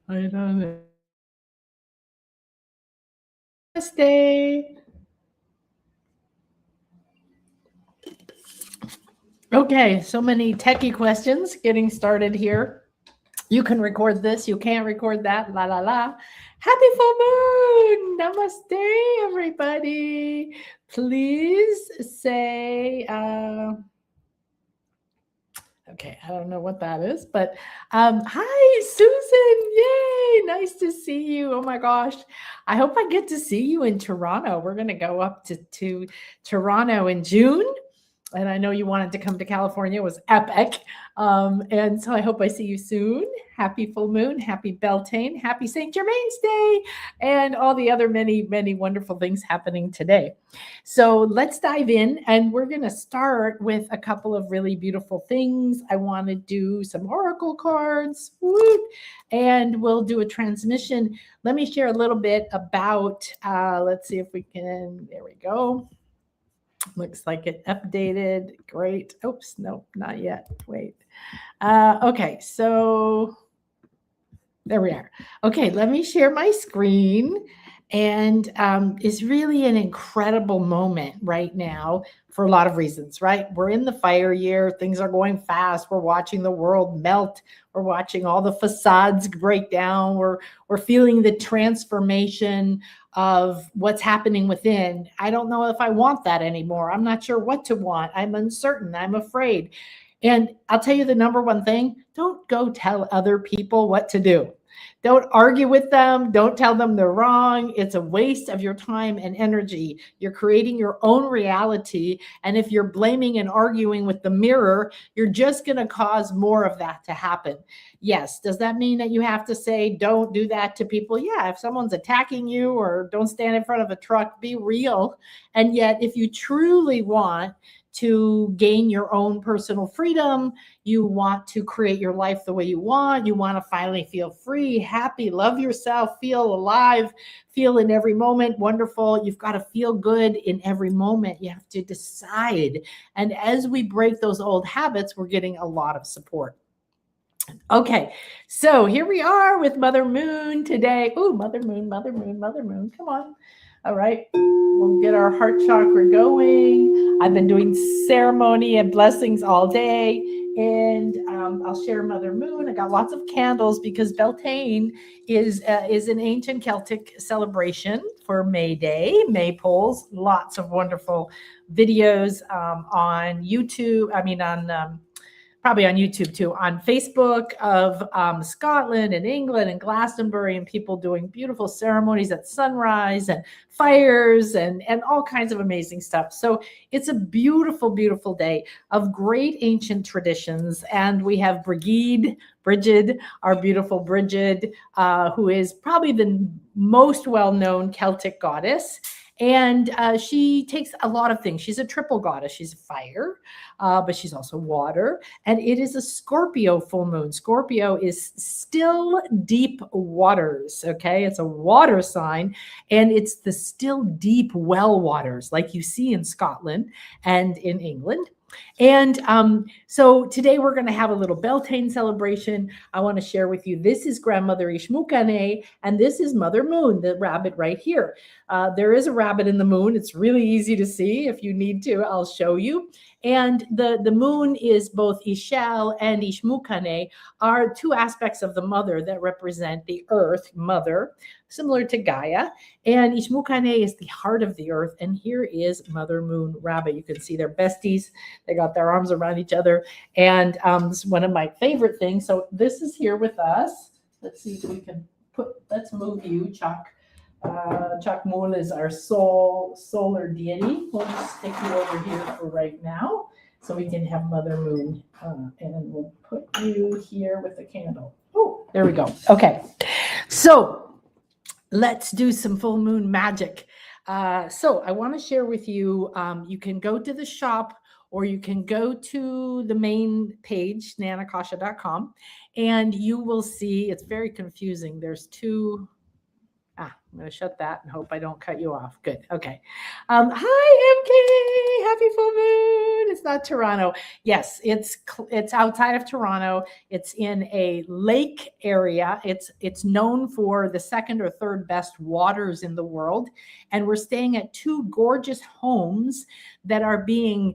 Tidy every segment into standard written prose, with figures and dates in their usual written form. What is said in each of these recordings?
I don't know. Namaste. Okay, so many techie questions getting started here. You can record this, you can't record that, la la la. Happy full moon! Namaste, everybody. Please say, okay, I don't know what that is, but hi, Susan. Yay, nice to see you. Oh my gosh. I hope I get to see you in Toronto. We're going to go up to Toronto in June. And I know you wanted to come to California. It was epic. And so I hope I see you soon. Happy full moon, happy Beltane, happy St. Germain's Day, and all the other many, many wonderful things happening today. So let's dive in, and we're going to start with a couple of really beautiful things. I want to do some oracle cards, and we'll do a transmission. Let me share a little bit about, let's see if we can, there we go. Looks like it updated. Great. Oops, nope, not yet. Wait. Okay, so there we are. Okay, let me share my screen. And it's really an incredible moment right now for a lot of reasons, right? We're in the fire year. Things are going fast. We're watching the world melt. We're watching all the facades break down. We're feeling the transformation of what's happening within. I don't know if I want that anymore. I'm not sure what to want. I'm uncertain. I'm afraid. And I'll tell you the number one thing, don't go tell other people what to do. Don't argue with them. Don't tell them they're wrong. It's a waste of your time and energy. You're creating your own reality. And if you're blaming and arguing with the mirror, you're just going to cause more of that to happen. Yes. Does that mean that you have to say, don't do that to people? Yeah. If someone's attacking you, or don't stand in front of a truck, be real. And yet, if you truly want to gain your own personal freedom, you want to create your life the way you want to finally feel free, happy, love yourself, feel alive, feel in every moment wonderful. You've got to feel good in every moment. You have to decide. And as we break those old habits, we're getting a lot of support. Okay, so here we are with Mother Moon today. Ooh, Mother Moon, Mother Moon, Mother Moon. Come on. All right, we'll get our heart chakra going. I've been doing ceremony and blessings all day, and I'll share Mother Moon. I got lots of candles because Beltane is an ancient Celtic celebration for May Day, maypoles. Lots of wonderful videos on YouTube. Probably on YouTube too, on Facebook of Scotland and England and Glastonbury, and people doing beautiful ceremonies at sunrise and fires and all kinds of amazing stuff. So it's a beautiful, beautiful day of great ancient traditions. And we have Bridget, our beautiful Bridget, who is probably the most well-known Celtic goddess. And she takes a lot of things. She's a triple goddess. She's fire, but she's also water. And it is a Scorpio full moon. Scorpio is still deep waters, okay? It's a water sign, and it's the still deep well waters like you see in Scotland and in England. And so today we're going to have a little Beltane celebration. I want to share with you, this is Grandmother Ishmukane, and this is Mother Moon, the rabbit right here. There is a rabbit in the moon. It's really easy to see. If you need to, I'll show you. And the moon is both Ishel and Ishmukane are two aspects of the mother that represent the earth, mother, similar to Gaia. And Ishmukane is the heart of the earth. And here is Mother Moon Rabbit. You can see they're besties. They got their arms around each other. And it's one of my favorite things. So this is here with us. Let's see if we can let's move you, Chuck. Chuck Moon is our solar deity. We'll just stick you over here for right now so we can have Mother Moon. And we'll put you here with the candle. Oh, there we go. Okay. So let's do some full moon magic. So I want to share with you, you can go to the shop, or you can go to the main page, nanakasha.com, and you will see, it's very confusing. There's two I'm going to shut that and hope I don't cut you off. Good. Okay. Hi, MK. Happy full moon. It's not Toronto. Yes, it's outside of Toronto. It's in a lake area. It's known for the second or third best waters in the world, and we're staying at two gorgeous homes that are being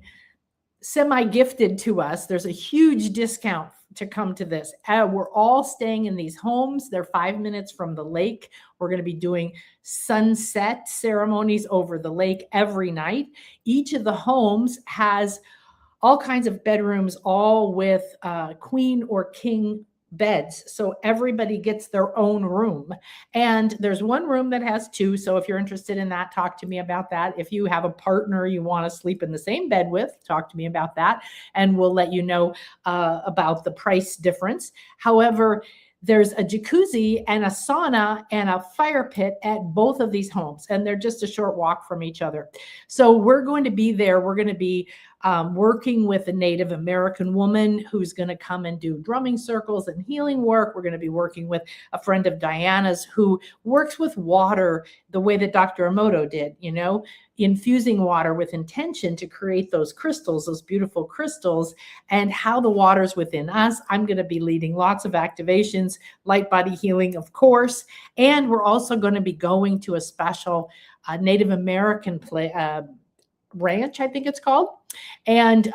semi-gifted to us. There's a huge discount to come to this. We're all staying in these homes. They're 5 minutes from the lake. We're going to be doing sunset ceremonies over the lake every night. Each of the homes has all kinds of bedrooms, all with queen or king beds. So everybody gets their own room. And there's one room that has two. So if you're interested in that, talk to me about that. If you have a partner you want to sleep in the same bed with, talk to me about that. And we'll let you know about the price difference. However, there's a jacuzzi and a sauna and a fire pit at both of these homes, and they're just a short walk from each other. So we're going to be there. We're going to be working with a Native American woman who's going to come and do drumming circles and healing work. We're going to be working with a friend of Diana's who works with water the way that Dr. Emoto did, infusing water with intention to create those crystals, those beautiful crystals, and how the water's within us. I'm going to be leading lots of activations, light body healing, of course. And we're also going to be going to a special Native American ranch, I think it's called, and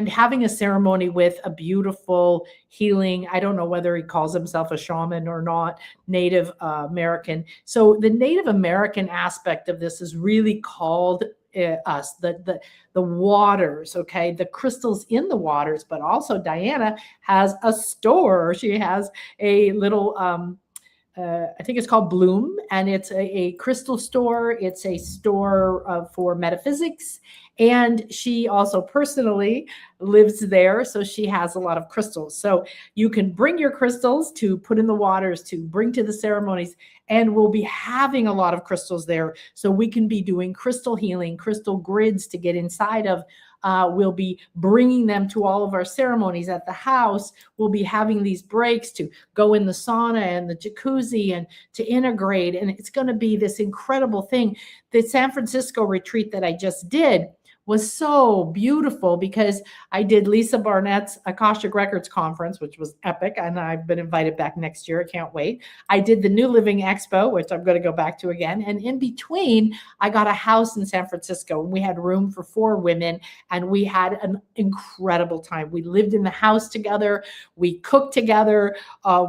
having a ceremony with a beautiful healing. I don't know whether he calls himself a shaman or not, Native American. So the Native American aspect of this is really called us, the waters, okay, the crystals in the waters. But also Diana has a store. She has a little I think it's called Bloom, and it's a crystal store. It's a store for metaphysics, and she also personally lives there, so she has a lot of crystals. So you can bring your crystals to put in the waters, to bring to the ceremonies, and we'll be having a lot of crystals there, so we can be doing crystal healing, crystal grids to get inside of. We'll be bringing them to all of our ceremonies at the house. We'll be having these breaks to go in the sauna and the jacuzzi and to integrate. And it's going to be this incredible thing. The San Francisco retreat that I just did was so beautiful because I did Lisa Barnett's Akashic Records conference, which was epic. And I've been invited back next year. I can't wait. I did the New Living Expo, which I'm going to go back to again. And in between, I got a house in San Francisco, and we had room for 4 women, and we had an incredible time. We lived in the house together. We cooked together.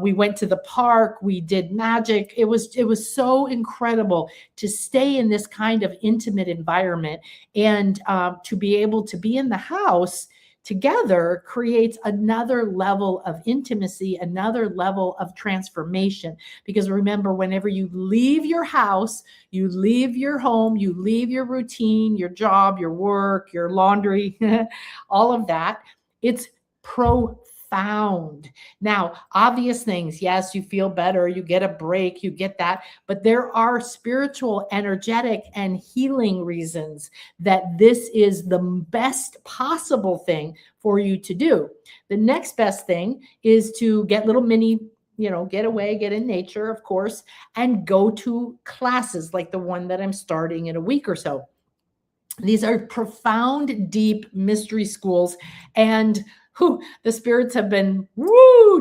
We went to the park. We did magic. It was so incredible to stay in this kind of intimate environment, and to be able to be in the house together creates another level of intimacy, another level of transformation. Because remember, whenever you leave your house, you leave your home, you leave your routine, your job, your work, your laundry, all of that, it's profound. Now, obvious things, yes, you feel better, you get a break, you get that, but there are spiritual, energetic, and healing reasons that this is the best possible thing for you to do. The next best thing is to get little mini, get away, get in nature, of course, and go to classes like the one that I'm starting in a week or so. These are profound, deep mystery schools, and the spirits have been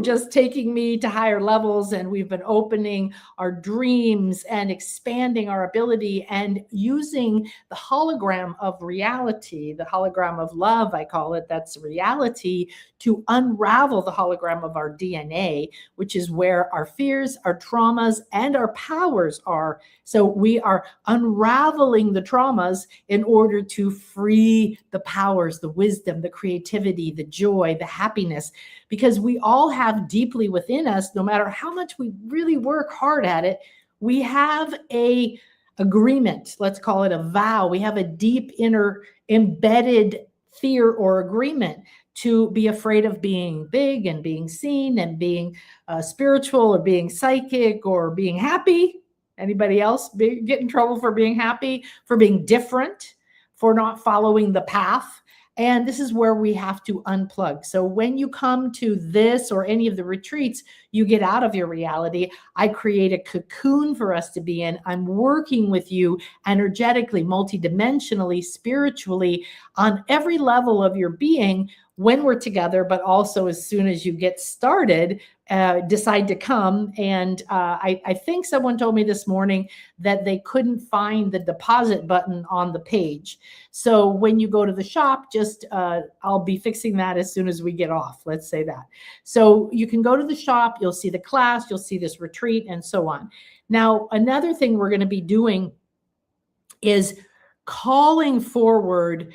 just taking me to higher levels, and we've been opening our dreams and expanding our ability and using the hologram of reality, the hologram of love, I call it, that's reality, to unravel the hologram of our DNA, which is where our fears, our traumas, and our powers are. So we are unraveling the traumas in order to free the powers, the wisdom, the creativity, the joy, the happiness, because we all have deeply within us, no matter how much we really work hard at it, we have a agreement, let's call it a vow. We have a deep inner embedded fear or agreement to be afraid of being big and being seen and being spiritual or being psychic or being happy. Anybody else get in trouble for being happy, for being different, for not following the path? And this is where we have to unplug. So when you come to this or any of the retreats, you get out of your reality. I create a cocoon for us to be in. I'm working with you energetically, multidimensionally, spiritually, on every level of your being when we're together, but also as soon as you get started, decide to come. And I think someone told me this morning that they couldn't find the deposit button on the page. So when you go to the shop, just I'll be fixing that as soon as we get off. Let's say that. So you can go to the shop, you'll see the class, you'll see this retreat, and so on. Now, another thing we're going to be doing is calling forward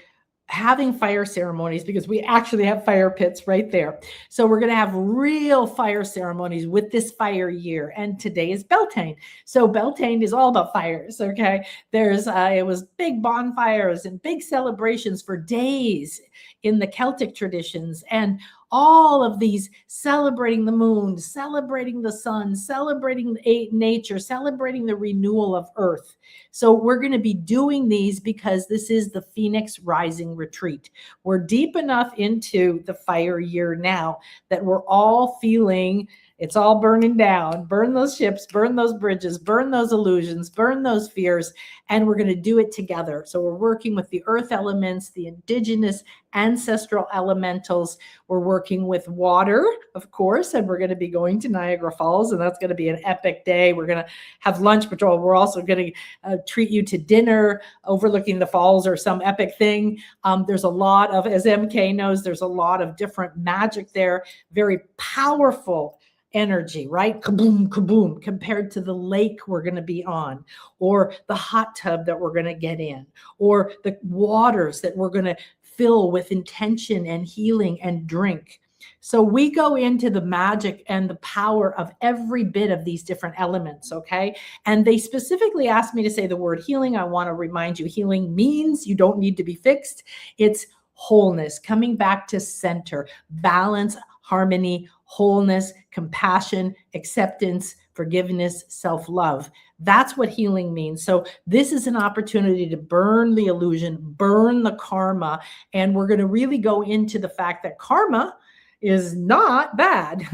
having fire ceremonies, because we actually have fire pits right there. So we're going to have real fire ceremonies with this fire year. And today is Beltane. So Beltane is all about fires. Okay. There's, it was big bonfires and big celebrations for days in the Celtic traditions, and all of these celebrating the moon, celebrating the sun, celebrating nature, celebrating the renewal of earth. So we're going to be doing these because this is the Phoenix Rising Retreat. We're deep enough into the fire year now that we're all feeling it's all burning down. Burn those ships, burn those bridges, burn those illusions, burn those fears, and we're going to do it together. So we're working with the earth elements, the indigenous ancestral elementals. We're working with water, of course, and we're going to be going to Niagara Falls, and that's going to be an epic day. We're going to have lunch patrol. We're also going to treat you to dinner overlooking the falls or some epic thing. There's a lot of, as MK knows, there's a lot of different magic there, very powerful energy, right? Kaboom, kaboom, compared to the lake we're going to be on, or the hot tub that we're going to get in, or the waters that we're going to fill with intention and healing and drink. So we go into the magic and the power of every bit of these different elements, okay? And they specifically asked me to say the word healing. I want to remind you, healing means you don't need to be fixed. It's wholeness, coming back to center, balance, harmony, wholeness, compassion, acceptance, forgiveness, self-love. That's what healing means. So this is an opportunity to burn the illusion, burn the karma, and we're going to really go into the fact that karma is not bad.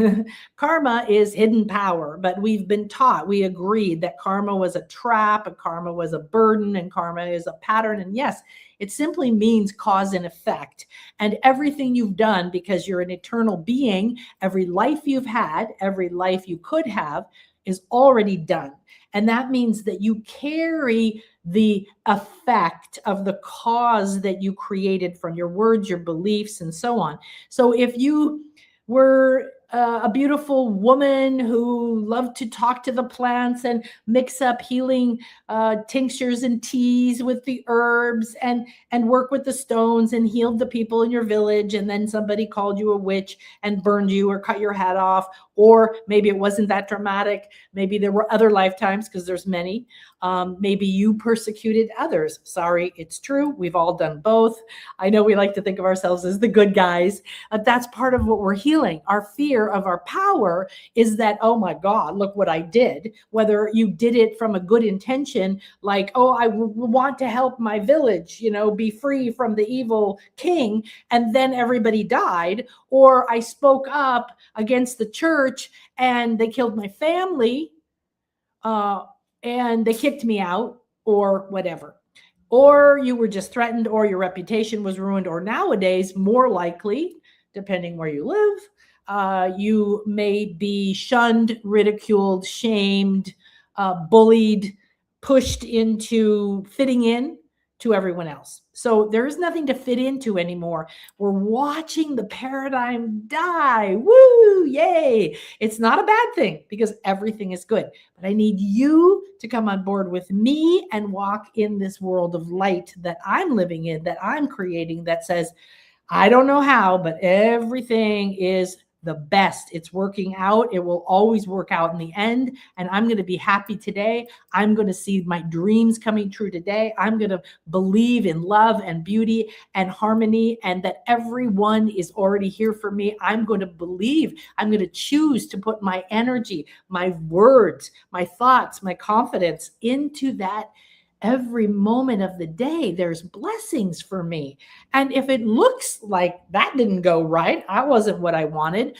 Karma is hidden power, but we've been taught, we agreed that karma was a trap, and karma was a burden, and karma is a pattern. And yes, it simply means cause and effect. And everything you've done, because you're an eternal being, every life you've had, every life you could have, is already done. And that means that you carry the effect of the cause that you created from your words, your beliefs, and so on. So if you were a beautiful woman who loved to talk to the plants and mix up healing tinctures and teas with the herbs and work with the stones and healed the people in your village, and then somebody called you a witch and burned you or cut your head off, or maybe it wasn't that dramatic. Maybe there were other lifetimes, because there's many. Maybe you persecuted others. Sorry, it's true. We've all done both. I know we like to think of ourselves as the good guys, but that's part of what we're healing. Our fear of our power is that, oh my God, look what I did. Whether you did it from a good intention, like, oh, I want to help my village, be free from the evil king, and then everybody died, or I spoke up against the church and they killed my family, and they kicked me out, or whatever. Or you were just threatened, or your reputation was ruined, or nowadays, more likely, depending where you live, you may be shunned, ridiculed, shamed, bullied, pushed into fitting in to everyone else. So there is nothing to fit into anymore. We're watching the paradigm die. Woo, yay. It's not a bad thing, because everything is good. But I need you to come on board with me and walk in this world of light that I'm living in, that I'm creating, that says, I don't know how, but everything is the best. It's working out. It will always work out in the end. And I'm going to be happy today. I'm going to see my dreams coming true today. I'm going to believe in love and beauty and harmony, and that everyone is already here for me. I'm going to believe. I'm going to choose to put my energy, my words, my thoughts, my confidence into that every moment of the day, there's blessings for me. And if it looks like that didn't go right, I wasn't what I wanted,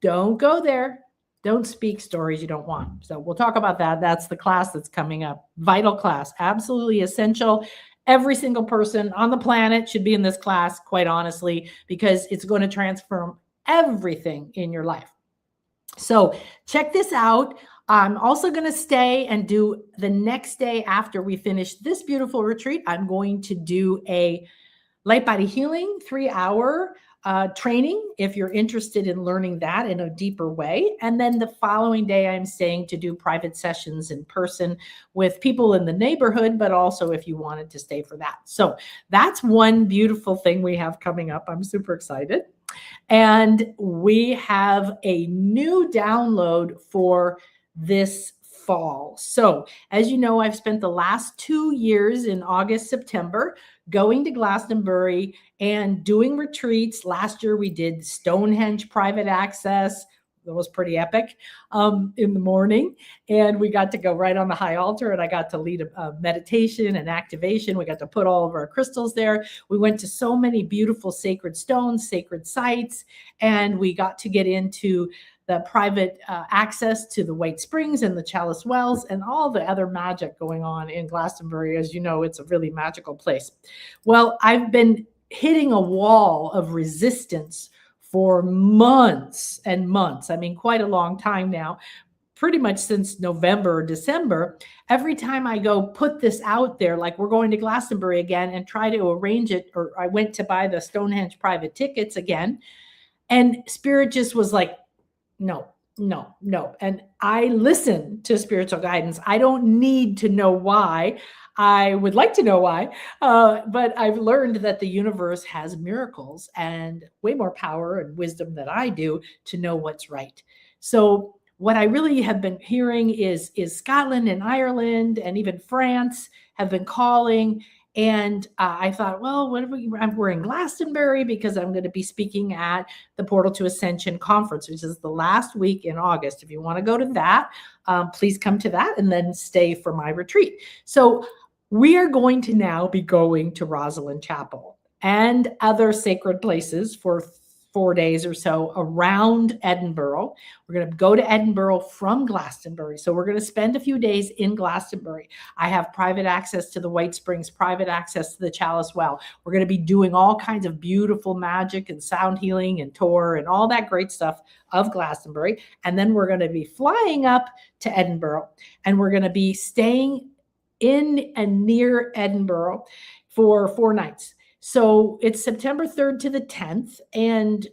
don't go there. Don't speak stories you don't want. So we'll talk about that. That's the class that's coming up. Vital class, absolutely essential. Every single person on the planet should be in this class, quite honestly, because it's going to transform everything in your life. So check this out. I'm also going to stay and do the next day after we finish this beautiful retreat. I'm going to do a light body healing 3-hour training if you're interested in learning that in a deeper way. And then the following day, I'm staying to do private sessions in person with people in the neighborhood, but also if you wanted to stay for that. So that's one beautiful thing we have coming up. I'm super excited. And we have a new download for this fall. So as you know, I've spent the last 2 years in August, September, going to Glastonbury and doing retreats. Last year we did Stonehenge private access. That was pretty epic in the morning. And we got to go right on the high altar, and I got to lead a meditation and activation. We got to put all of our crystals there. We went to so many beautiful sacred stones, sacred sites, and we got to get into the private access to the White Springs and the Chalice Wells and all the other magic going on in Glastonbury. As you know, it's a really magical place. Well, I've been hitting a wall of resistance for months and months. I mean, quite a long time now, pretty much since November or December. Every time I go put this out there, like we're going to Glastonbury again, and try to arrange it, or I went to buy the Stonehenge private tickets again, and Spirit just was like, no. And I listen to spiritual guidance. I don't need to know why. I would like to know why, but I've learned that the universe has miracles and way more power and wisdom than I do to know what's right. So what I really have been hearing is Scotland and Ireland and even France have been calling. And I thought, well, we're in Glastonbury because I'm going to be speaking at the Portal to Ascension conference, which is the last week in August. If you want to go to that, please come to that and then stay for my retreat. So we are going to now be going to Rosalind Chapel and other sacred places for 4 days or so around Edinburgh. We're going to go to Edinburgh from Glastonbury. So we're going to spend a few days in Glastonbury. I have private access to the White Springs, private access to the Chalice Well. We're going to be doing all kinds of beautiful magic and sound healing and tour and all that great stuff of Glastonbury. And then we're going to be flying up to Edinburgh, and we're going to be staying in and near Edinburgh for 4 nights. So it's September 3rd to the 10th. And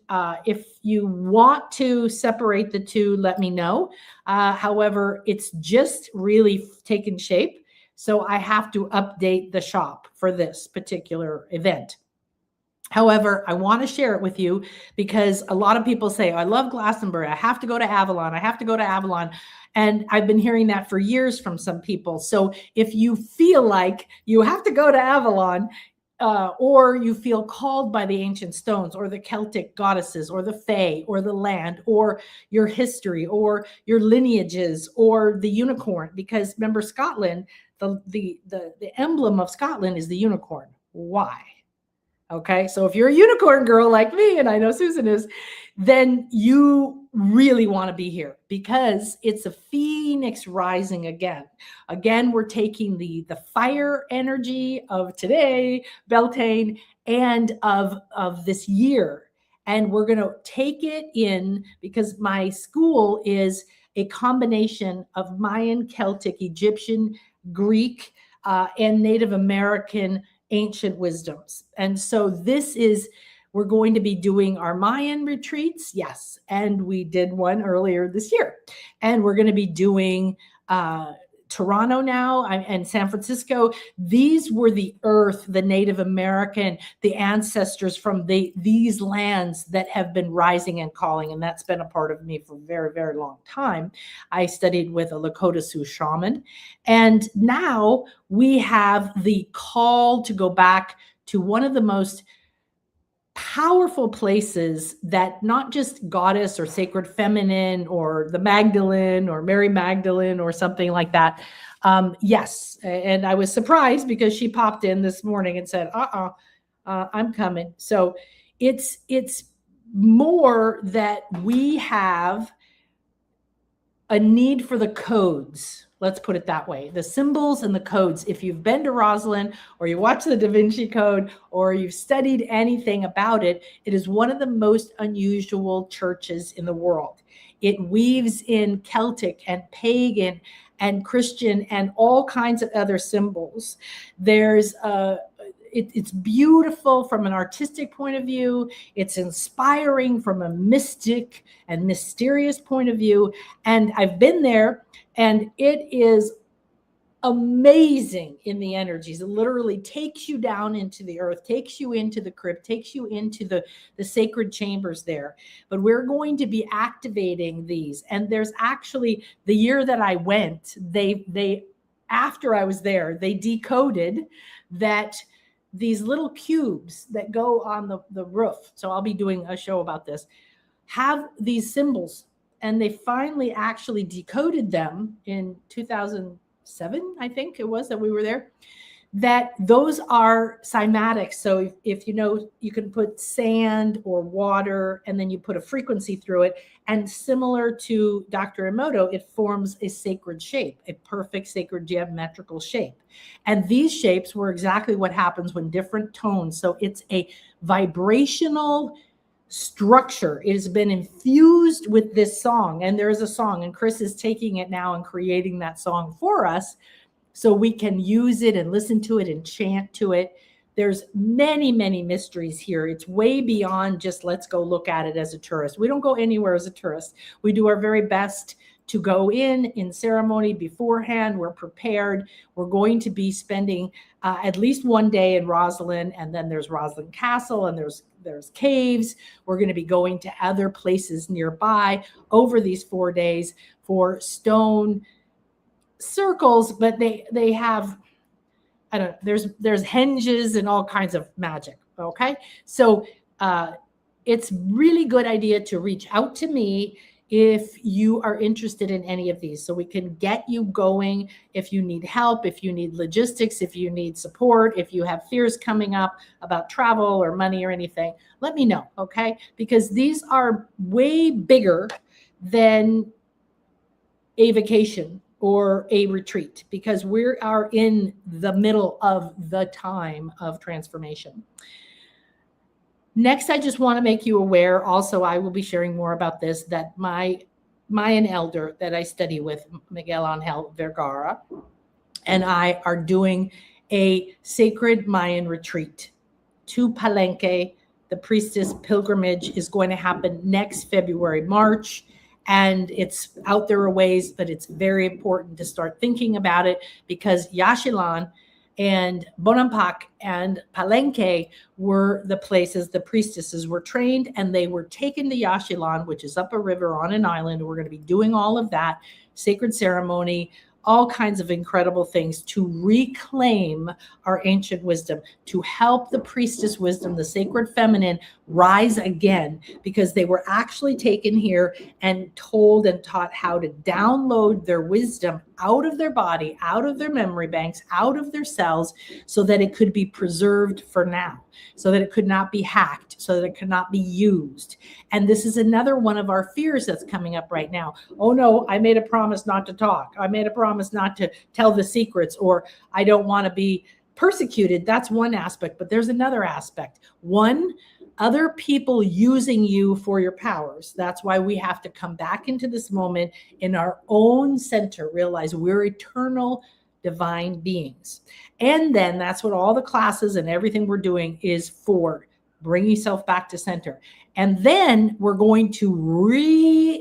if you want to separate the two, let me know. However, it's just really taken shape. So I have to update the shop for this particular event. However, I want to share it with you because a lot of people say, I love Glastonbury. I have to go to Avalon. I have to go to Avalon. And I've been hearing that for years from some people. So if you feel like you have to go to Avalon, or you feel called by the ancient stones or the Celtic goddesses or the Fae or the land or your history or your lineages or the unicorn, because remember Scotland, the emblem of Scotland is the unicorn. Why? Okay, so if you're a unicorn girl like me, and I know Susan is, then you really want to be here because it's a phoenix rising again. Again, we're taking the fire energy of today, Beltane, and of this year, and we're going to take it in because my school is a combination of Mayan, Celtic, Egyptian, Greek, and Native American ancient wisdoms. And so we're going to be doing our Mayan retreats. Yes. And we did one earlier this year. And we're going to be doing Toronto now and San Francisco. These were the earth, the Native American, the ancestors from these lands that have been rising and calling. And that's been a part of me for a very, very long time. I studied with a Lakota Sioux shaman. And now we have the call to go back to one of the most powerful places that not just goddess or sacred feminine or the Magdalene or Mary Magdalene or something like that. Yes. And I was surprised because she popped in this morning and said, I'm coming. So it's more that we have a need for the codes. Let's put it that way. The symbols and the codes. If you've been to Rosalind or you watch the Da Vinci Code or you've studied anything about it, it is one of the most unusual churches in the world. It weaves in Celtic and pagan and Christian and all kinds of other symbols. There's it's beautiful from an artistic point of view. It's inspiring from a mystic and mysterious point of view. And I've been there, and it is amazing in the energies. It literally takes you down into the earth, takes you into the crypt, takes you into the sacred chambers there. But we're going to be activating these. And there's actually, the year that I went, they after I was there, they decoded that these little cubes that go on the roof, so I'll be doing a show about this, have these symbols. And they finally actually decoded them in 2007, I think it was, that we were there, that those are cymatics. So if you know, you can put sand or water, and then you put a frequency through it. And similar to Dr. Emoto, it forms a sacred shape, a perfect sacred geometrical shape. And these shapes were exactly what happens when different tones. So it's a vibrational structure. It has been infused with this song. And there is a song, and Chris is taking it now and creating that song for us, so we can use it and listen to it and chant to it. There's many, many mysteries here. It's way beyond just let's go look at it as a tourist. We don't go anywhere as a tourist. We do our very best to go in ceremony beforehand. We're prepared. We're going to be spending at least one day in Rosalind, and then there's Rosalind Castle, and there's caves. We're going to be going to other places nearby over these 4 days for stone circles, but they have, I don't know, there's henges and all kinds of magic. Okay. So it's really good idea to reach out to me if you are interested in any of these, so we can get you going. If you need help, if you need logistics, if you need support, if you have fears coming up about travel or money or anything, let me know. Okay. Because these are way bigger than a vacation or a retreat, because we are in the middle of the time of transformation. Next, I just want to make you aware, also, I will be sharing more about this, that my Mayan elder that I study with, Miguel Angel Vergara, and I are doing a sacred Mayan retreat to Palenque. The priestess pilgrimage is going to happen next February, March. And it's out there a ways, but it's very important to start thinking about it, because Yaxchilan and Bonampak and Palenque were the places the priestesses were trained, and they were taken to Yaxchilan, which is up a river on an island. We're going to be doing all of that sacred ceremony, all kinds of incredible things to reclaim our ancient wisdom, to help the priestess wisdom, the sacred feminine, rise again, because they were actually taken here and told and taught how to download their wisdom out of their body, out of their memory banks, out of their cells, so that it could be preserved for now, so that it could not be hacked, so that it could not be used. And this is another one of our fears that's coming up right now. Oh no, I made a promise not to talk. I made a promise not to tell the secrets, or I don't want to be persecuted. That's one aspect, but there's another aspect. One, other people using you for your powers. That's why we have to come back into this moment in our own center, realize we're eternal divine beings. And then that's what all the classes and everything we're doing is for. Bring yourself back to center. And then we're going to re-upload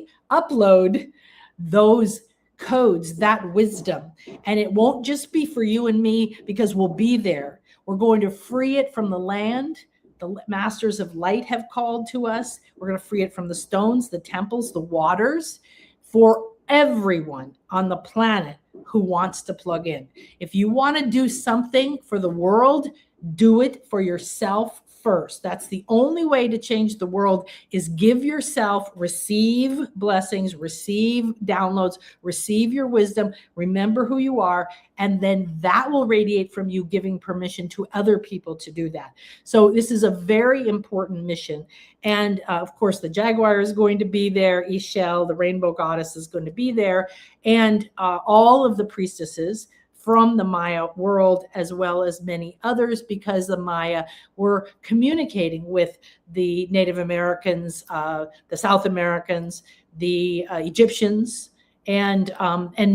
those codes, that wisdom. And it won't just be for you and me, because we'll be there. We're going to free it from the land. The masters of light have called to us. We're going to free it from the stones, the temples, the waters, for everyone on the planet who wants to plug in. If you want to do something for the world, do it for yourself first. That's the only way to change the world, is give yourself, receive blessings, receive downloads, receive your wisdom, remember who you are, and then that will radiate from you, giving permission to other people to do that. So this is a very important mission. And of course, the Jaguar is going to be there. Ishel, the Rainbow Goddess, is going to be there. And all of the priestesses from the Maya world, as well as many others, because the Maya were communicating with the Native Americans, the South Americans, the Egyptians, and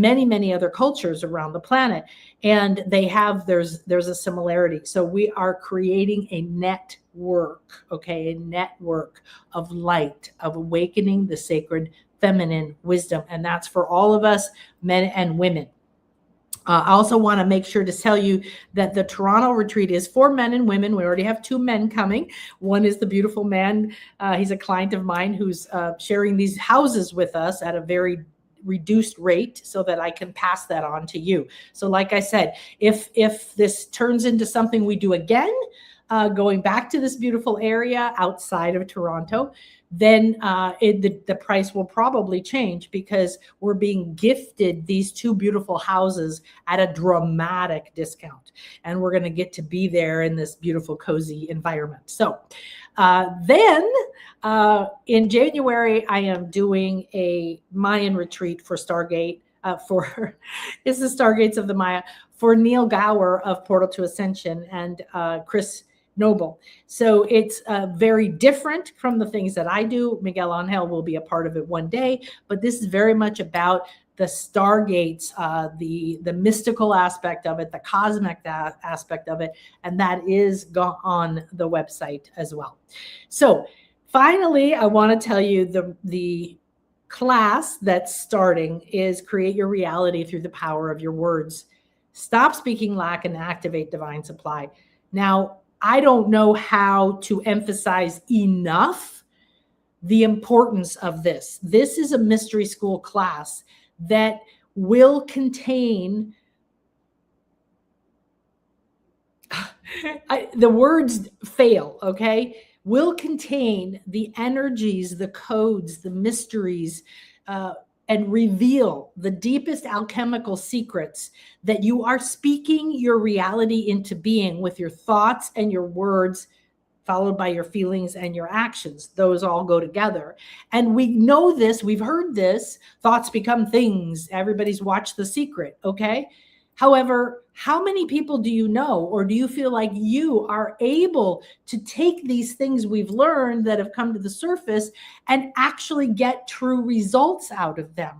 many, many other cultures around the planet. And they have, there's a similarity. So we are creating a network, okay, a network of light, of awakening the sacred feminine wisdom. And that's for all of us, men and women. I also want to make sure to tell you that the Toronto retreat is for men and women. We already have 2 men coming. One is the beautiful man. He's a client of mine who's sharing these houses with us at a very reduced rate so that I can pass that on to you. So like I said, if this turns into something we do again, going back to this beautiful area outside of Toronto, then the price will probably change, because we're being gifted these 2 beautiful houses at a dramatic discount. And we're going to get to be there in this beautiful, cozy environment. So then in January, I am doing a Mayan retreat for Stargate. It's the Stargates of the Maya, for Neil Gower of Portal to Ascension and Chris Noble. So it's very different from the things that I do. Miguel Angel will be a part of it one day, but this is very much about the stargates, the mystical aspect of it, the cosmic aspect of it, and that is on the website as well. So finally, I want to tell you the class that's starting is Create Your Reality Through the Power of Your Words. Stop speaking lack and activate divine supply. Now, I don't know how to emphasize enough the importance of this. This is a mystery school class that will contain the words fail, okay? Will contain the energies, the codes, the mysteries, and reveal the deepest alchemical secrets that you are speaking your reality into being with your thoughts and your words, followed by your feelings and your actions. Those all go together. And we know this, we've heard this, thoughts become things. Everybody's watched The Secret, okay? However, how many people do you know, or do you feel like you are able to take these things we've learned that have come to the surface and actually get true results out of them?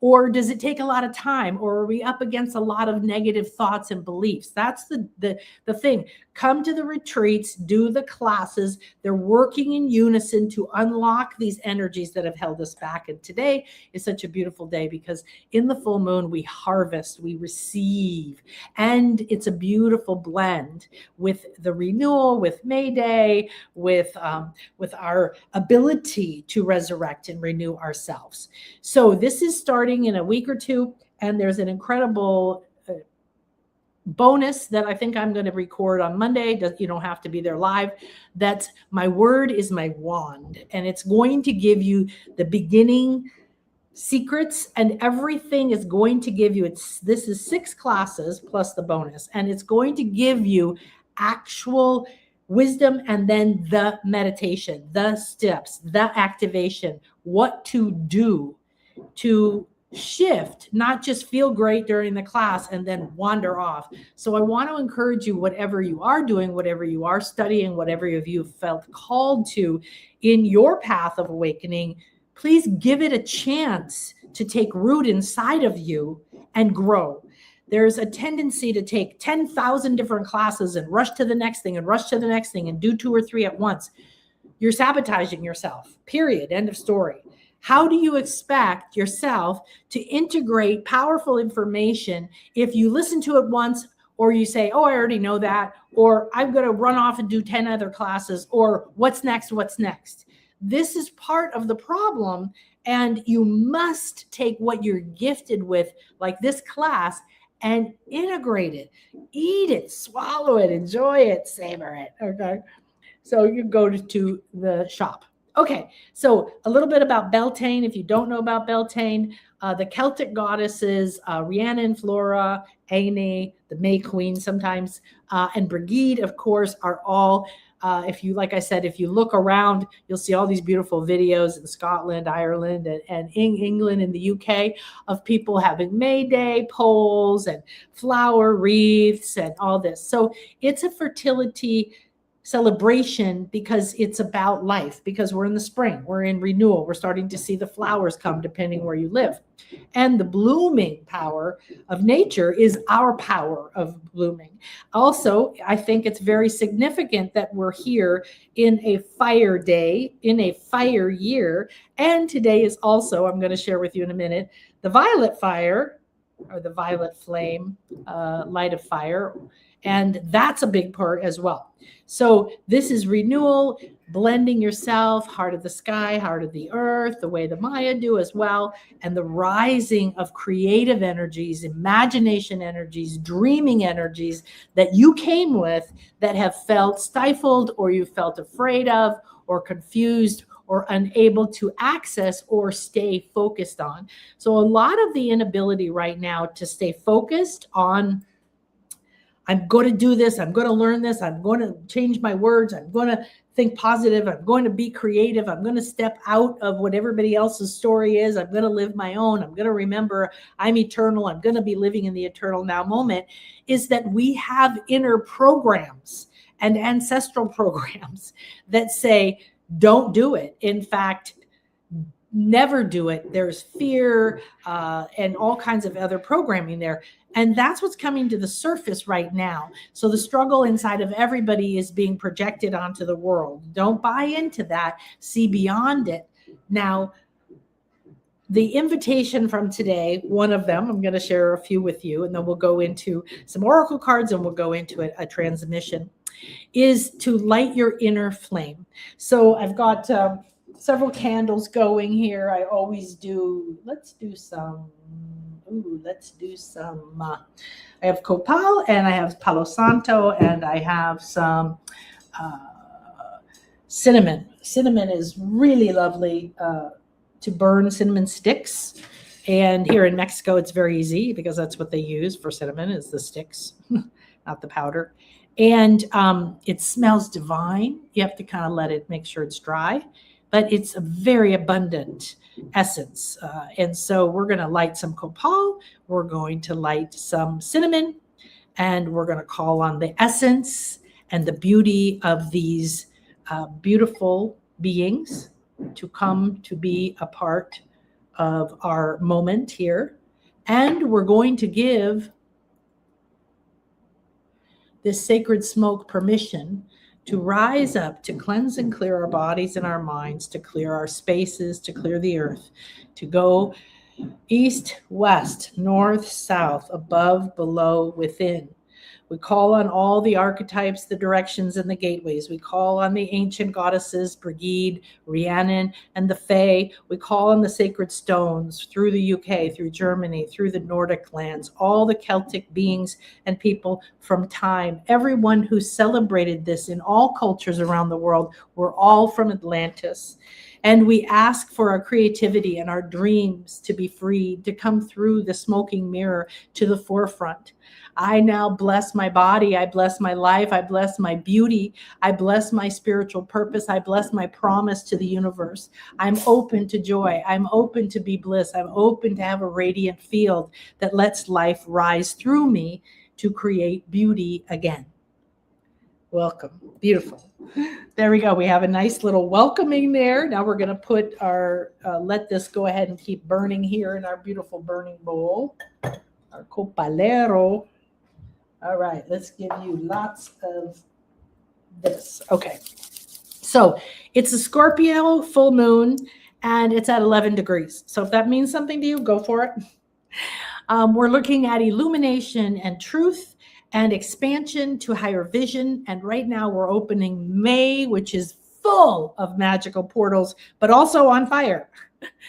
Or does it take a lot of time? Or are we up against a lot of negative thoughts and beliefs? That's the thing. Come to the retreats, do the classes. They're working in unison to unlock these energies that have held us back. And today is such a beautiful day, because in the full moon, we harvest, we receive. And it's a beautiful blend with the renewal, with May Day, with our ability to resurrect and renew ourselves. So this is starting in a week or 2, and there's an incredible bonus that I think I'm going to record on Monday. You don't have to be there live. That's My Word is My Wand, and it's going to give you the beginning secrets, and everything is going to give you, this is 6 classes plus the bonus, and it's going to give you actual wisdom, and then the meditation, the steps, the activation, what to do to shift, not just feel great during the class and then wander off. So I want to encourage you, whatever you are doing, whatever you are studying, whatever you felt called to in your path of awakening, please give it a chance to take root inside of you and grow. There's a tendency to take 10,000 different classes and rush to the next thing and rush to the next thing and do 2 or 3 at once. You're sabotaging yourself, period, end of story. How do you expect yourself to integrate powerful information if you listen to it once, or you say, oh, I already know that, or I'm going to run off and do 10 other classes, or what's next? This is part of the problem, and you must take what you're gifted with, like this class, and integrate it, eat it, swallow it, enjoy it, savor it, okay? So you go to the shop. Okay, so a little bit about Beltane. If you don't know about Beltane, the Celtic goddesses, Rhiannon, Flora, Aine, the May Queen sometimes, and Brigid, of course, are all, if you, like I said, if you look around, you'll see all these beautiful videos in Scotland, Ireland, and in England and the UK of people having May Day poles and flower wreaths and all this. So it's a fertility celebration because it's about life, because we're in the spring, we're in renewal, we're starting to see the flowers come depending where you live. And the blooming power of nature is our power of blooming. Also, I think it's very significant that we're here in a fire day, in a fire year. And today is also, I'm going to share with you in a minute, the violet fire, or the violet flame, light of fire. And that's a big part as well. So this is renewal, blending yourself, heart of the sky, heart of the earth, the way the Maya do as well, and the rising of creative energies, imagination energies, dreaming energies that you came with that have felt stifled, or you felt afraid of, or confused, or unable to access or stay focused on. So a lot of the inability right now to stay focused on, I'm going to do this, I'm going to learn this, I'm going to change my words, I'm going to think positive, I'm going to be creative, I'm going to step out of what everybody else's story is, I'm going to live my own, I'm going to remember I'm eternal, I'm going to be living in the eternal now moment, is that we have inner programs and ancestral programs that say, don't do it. In fact, never do it. There's fear and all kinds of other programming there. And that's what's coming to the surface right now. So the struggle inside of everybody is being projected onto the world. Don't buy into that. See beyond it. Now, the invitation from today, one of them, I'm going to share a few with you, and then we'll go into some oracle cards and we'll go into a transmission, is to light your inner flame. So I've got several candles going here. I always do. Let's do some. I have copal, and I have palo santo, and I have some cinnamon. Cinnamon is really lovely to burn cinnamon sticks. And here in Mexico, it's very easy because that's what they use for cinnamon, is the sticks, not the powder. And it smells divine. You have to kind of let it, make sure it's dry, but it's a very abundant essence. And so we're going to light some copal, we're going to light some cinnamon, and we're going to call on the essence and the beauty of these beautiful beings to come to be a part of our moment here. And we're going to give this sacred smoke permission to rise up, to cleanse and clear our bodies and our minds, to clear our spaces, to clear the earth, to go east, west, north, south, above, below, within. We call on all the archetypes, the directions, and the gateways. We call on the ancient goddesses, Brigid, Rhiannon, and the Fae. We call on the sacred stones through the UK, through Germany, through the Nordic lands, all the Celtic beings and people from time. Everyone who celebrated this in all cultures around the world were all from Atlantis. And we ask for our creativity and our dreams to be freed, to come through the smoking mirror to the forefront. I now bless my body. I bless my life. I bless my beauty. I bless my spiritual purpose. I bless my promise to the universe. I'm open to joy. I'm open to be bliss. I'm open to have a radiant field that lets life rise through me to create beauty again. Welcome. Beautiful. There we go. We have a nice little welcoming there. Now we're going to put our, let this go ahead and keep burning here in our beautiful burning bowl, our copalero. All right, let's give you lots of this. Okay, so it's a Scorpio full moon, and it's at 11 degrees. So if that means something to you, go for it. We're looking at illumination and truth and expansion to higher vision. And right now we're opening May, which is full of magical portals, but also on fire.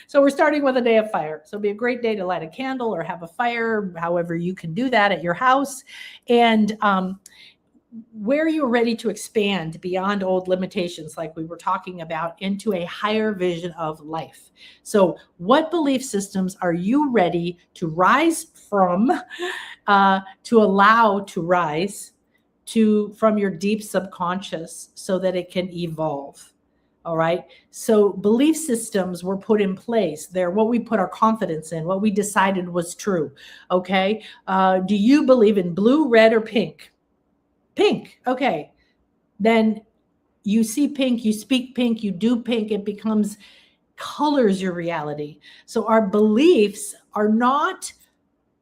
So we're starting with a day of fire. So it'll be a great day to light a candle or have a fire, however you can do that at your house. And where you're ready to expand beyond old limitations, like we were talking about, into a higher vision of life. So, what belief systems are you ready to rise from, to allow to rise from your deep subconscious so that it can evolve? All right. So belief systems were put in place. They're what we put our confidence in, what we decided was true. Okay. Do you believe in blue, red, or pink? Pink. Okay. Then you see pink, you speak pink, you do pink, it becomes colors your reality. So our beliefs are not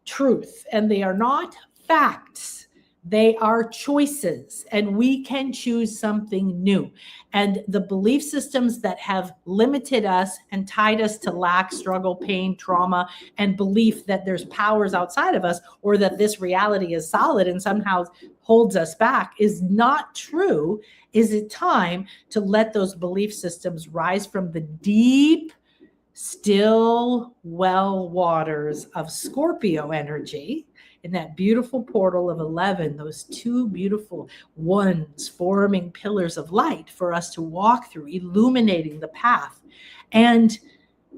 truth and they are not facts. They are choices, and we can choose something new. And the belief systems that have limited us and tied us to lack, struggle, pain, trauma, and belief that there's powers outside of us, or that this reality is solid and somehow holds us back, is not true. Is it time to let those belief systems rise from the deep, still well waters of Scorpio energy, in that beautiful portal of 11, those two beautiful ones forming pillars of light for us to walk through, illuminating the path and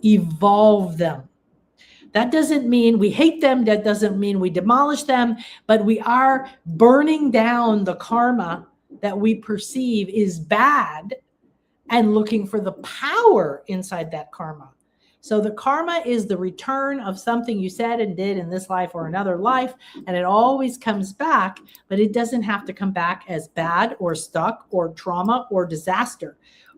evolve them. That doesn't mean we hate them. That doesn't mean we demolish them, but we are burning down the karma that we perceive is bad and looking for the power inside that karma. So the karma is the return of something you said and did in this life or another life, and it always comes back, but it doesn't have to come back as bad or stuck or trauma or disaster.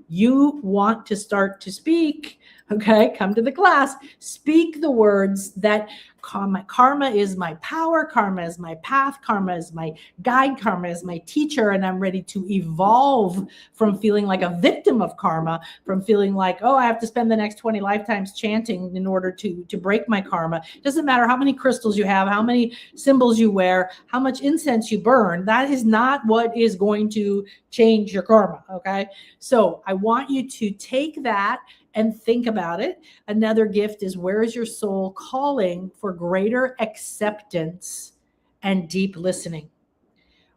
You want to start to speak, okay? Come to the class. Speak the words that karma is my power, karma is my path, karma is my guide, karma is my teacher, and I'm ready to evolve from feeling like a victim of karma, from feeling like, oh, I have to spend the next 20 lifetimes chanting in order to break my karma. It doesn't matter how many crystals you have, how many symbols you wear, how much incense you burn. That is not what is going to change your karma, okay? So I want you to take that and think about it. Another gift is, where is your soul calling for greater acceptance and deep listening?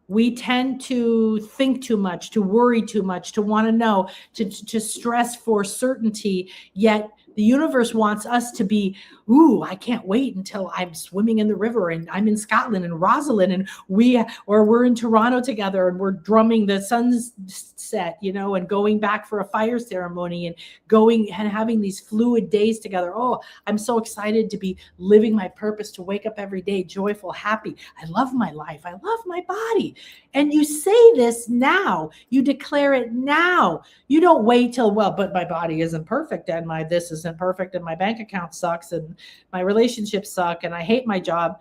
We tend to think too much, to worry too much, to want to know, to stress for certainty, yet the universe wants us to be, ooh, I can't wait until I'm swimming in the river and I'm in Scotland and Rosalind and we're in Toronto together and we're drumming the sunset, and going back for a fire ceremony and going and having these fluid days together. Oh, I'm so excited to be living my purpose, to wake up every day joyful, happy. I love my life. I love my body. And you say this now. You declare it now. You don't wait till, well, but my body isn't perfect and my this isn't perfect and my bank account sucks and my relationships suck and I hate my job.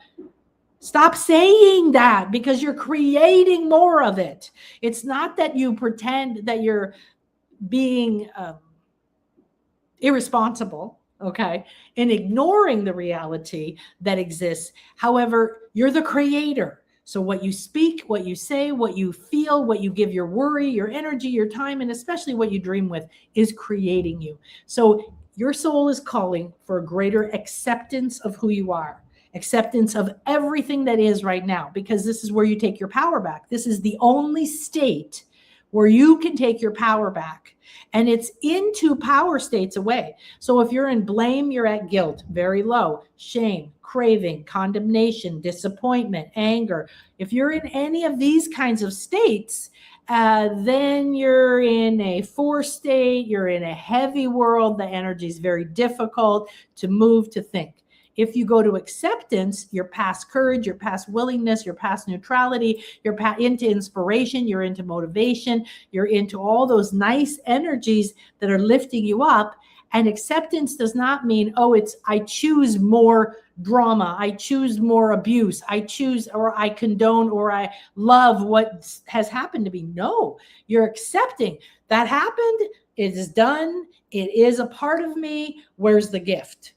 Stop saying that, because you're creating more of it. It's not that you pretend that you're being irresponsible, okay, in ignoring the reality that exists. However, you're the creator. So what you speak, what you say, what you feel, what you give your worry, your energy, your time, and especially what you dream with is creating you. So your soul is calling for a greater acceptance of who you are, acceptance of everything that is right now, because this is where you take your power back. This is the only state where you can take your power back. And it's into power states away. So if you're in blame, you're at guilt, very low, shame, craving, condemnation, disappointment, anger. If you're in any of these kinds of states, then you're in a 4 state, you're in a heavy world. The energy is very difficult to move, to think. If you go to acceptance, you're past courage, you're past willingness, you're past neutrality, you're into inspiration, you're into motivation, you're into all those nice energies that are lifting you up. And acceptance does not mean, oh, I choose more drama, I choose more abuse, I choose, or I condone, or I love what has happened to me. No, you're accepting that happened. It is done. It is a part of me. Where's the gift?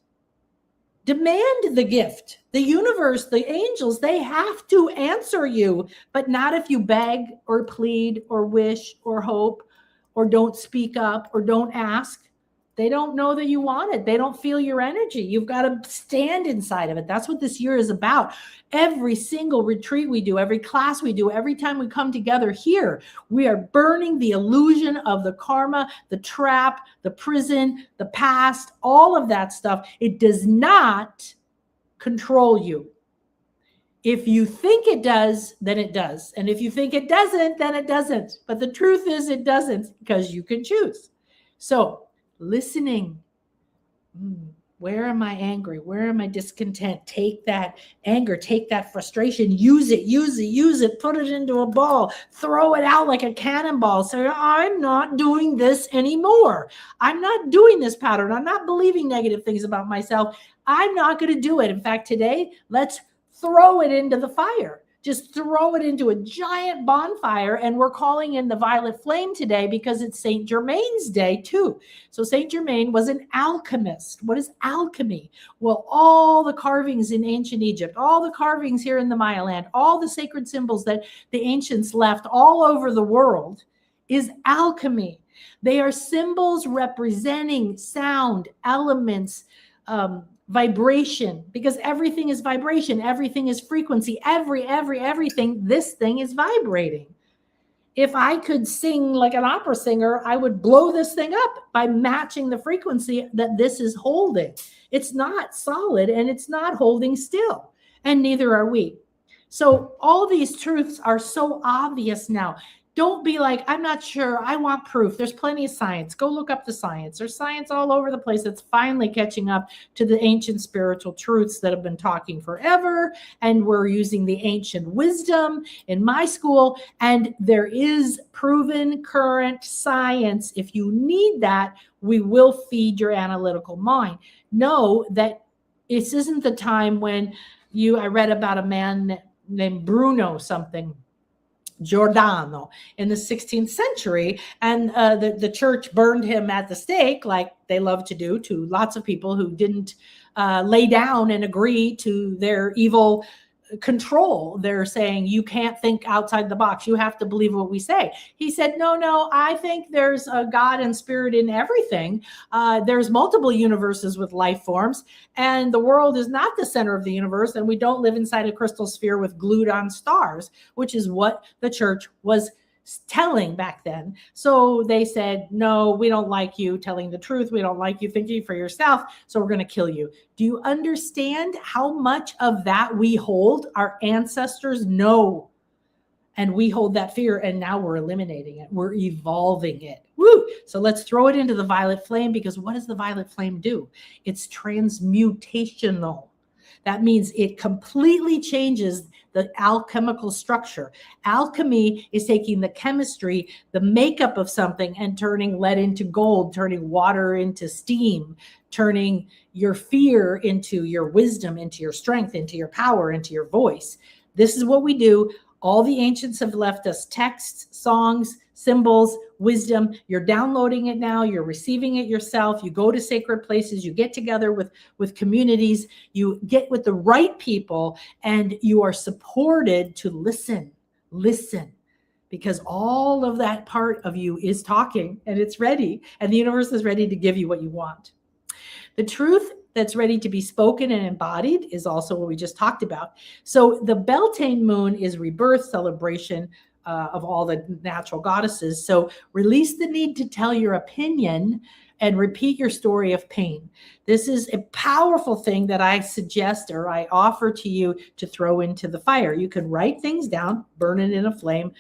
Demand the gift. The universe, the angels, they have to answer you, but not if you beg or plead or wish or hope or don't speak up or don't ask. They don't know that you want it. They don't feel your energy. You've got to stand inside of it. That's what this year is about. Every single retreat we do, every class we do, every time we come together here, we are burning the illusion of the karma, the trap, the prison, the past, all of that stuff. It does not control you. If you think it does, then it does. And if you think it doesn't, then it doesn't. But the truth is it doesn't, because you can choose. So listening. Where am I angry? Where am I discontent? Take that anger, take that frustration, use it, put it into a ball, throw it out like a cannonball. Say, I'm not doing this anymore. I'm not doing this pattern. I'm not believing negative things about myself. I'm not going to do it. In fact, today, let's throw it into the fire. Just throw it into a giant bonfire. And we're calling in the violet flame today because it's Saint Germain's day too. So Saint Germain was an alchemist. What is alchemy? Well, all the carvings in ancient Egypt, all the carvings here in the Maya land, all the sacred symbols that the ancients left all over the world is alchemy. They are symbols representing sound, elements, vibration, because everything is vibration, everything is frequency, everything, this thing is vibrating. If I could sing like an opera singer, I would blow this thing up by matching the frequency that this is holding. It's not solid and it's not holding still, and neither are we. So all these truths are so obvious now. Don't be like, I'm not sure. I want proof. There's plenty of science. Go look up the science. There's science all over the place that's finally catching up to the ancient spiritual truths that have been talking forever. And we're using the ancient wisdom in my school. And there is proven current science. If you need that, we will feed your analytical mind. Know that this isn't the time when I read about a man named Bruno something, Giordano, in the 16th century, and the church burned him at the stake, like they love to do to lots of people who didn't lay down and agree to their evil control. They're saying, you can't think outside the box. You have to believe what we say. He said, no, I think there's a God and spirit in everything. There's multiple universes with life forms, and the world is not the center of the universe, and we don't live inside a crystal sphere with glued on stars, which is what the church was telling back then. So they said, no, we don't like you telling the truth. We don't like you thinking for yourself. So we're going to kill you. Do you understand how much of that we hold? Our ancestors know. And we hold that fear, and now we're eliminating it. We're evolving it. Woo! So let's throw it into the violet flame, because what does the violet flame do? It's transmutational. That means it completely changes the alchemical structure. Alchemy is taking the chemistry, the makeup of something, and turning lead into gold, turning water into steam, turning your fear into your wisdom, into your strength, into your power, into your voice. This is what we do. All the ancients have left us texts, songs, symbols, wisdom. You're downloading it now. You're receiving it yourself. You go to sacred places. You get together with communities. You get with the right people, and you are supported to listen, because all of that part of you is talking, and it's ready, and the universe is ready to give you what you want. The truth that's ready to be spoken and embodied is also what we just talked about. So the Beltane moon is rebirth, celebration of all the natural goddesses. So release the need to tell your opinion and repeat your story of pain. This is a powerful thing that I suggest, or I offer to you, to throw into the fire. You can write things down, burn it in a flame,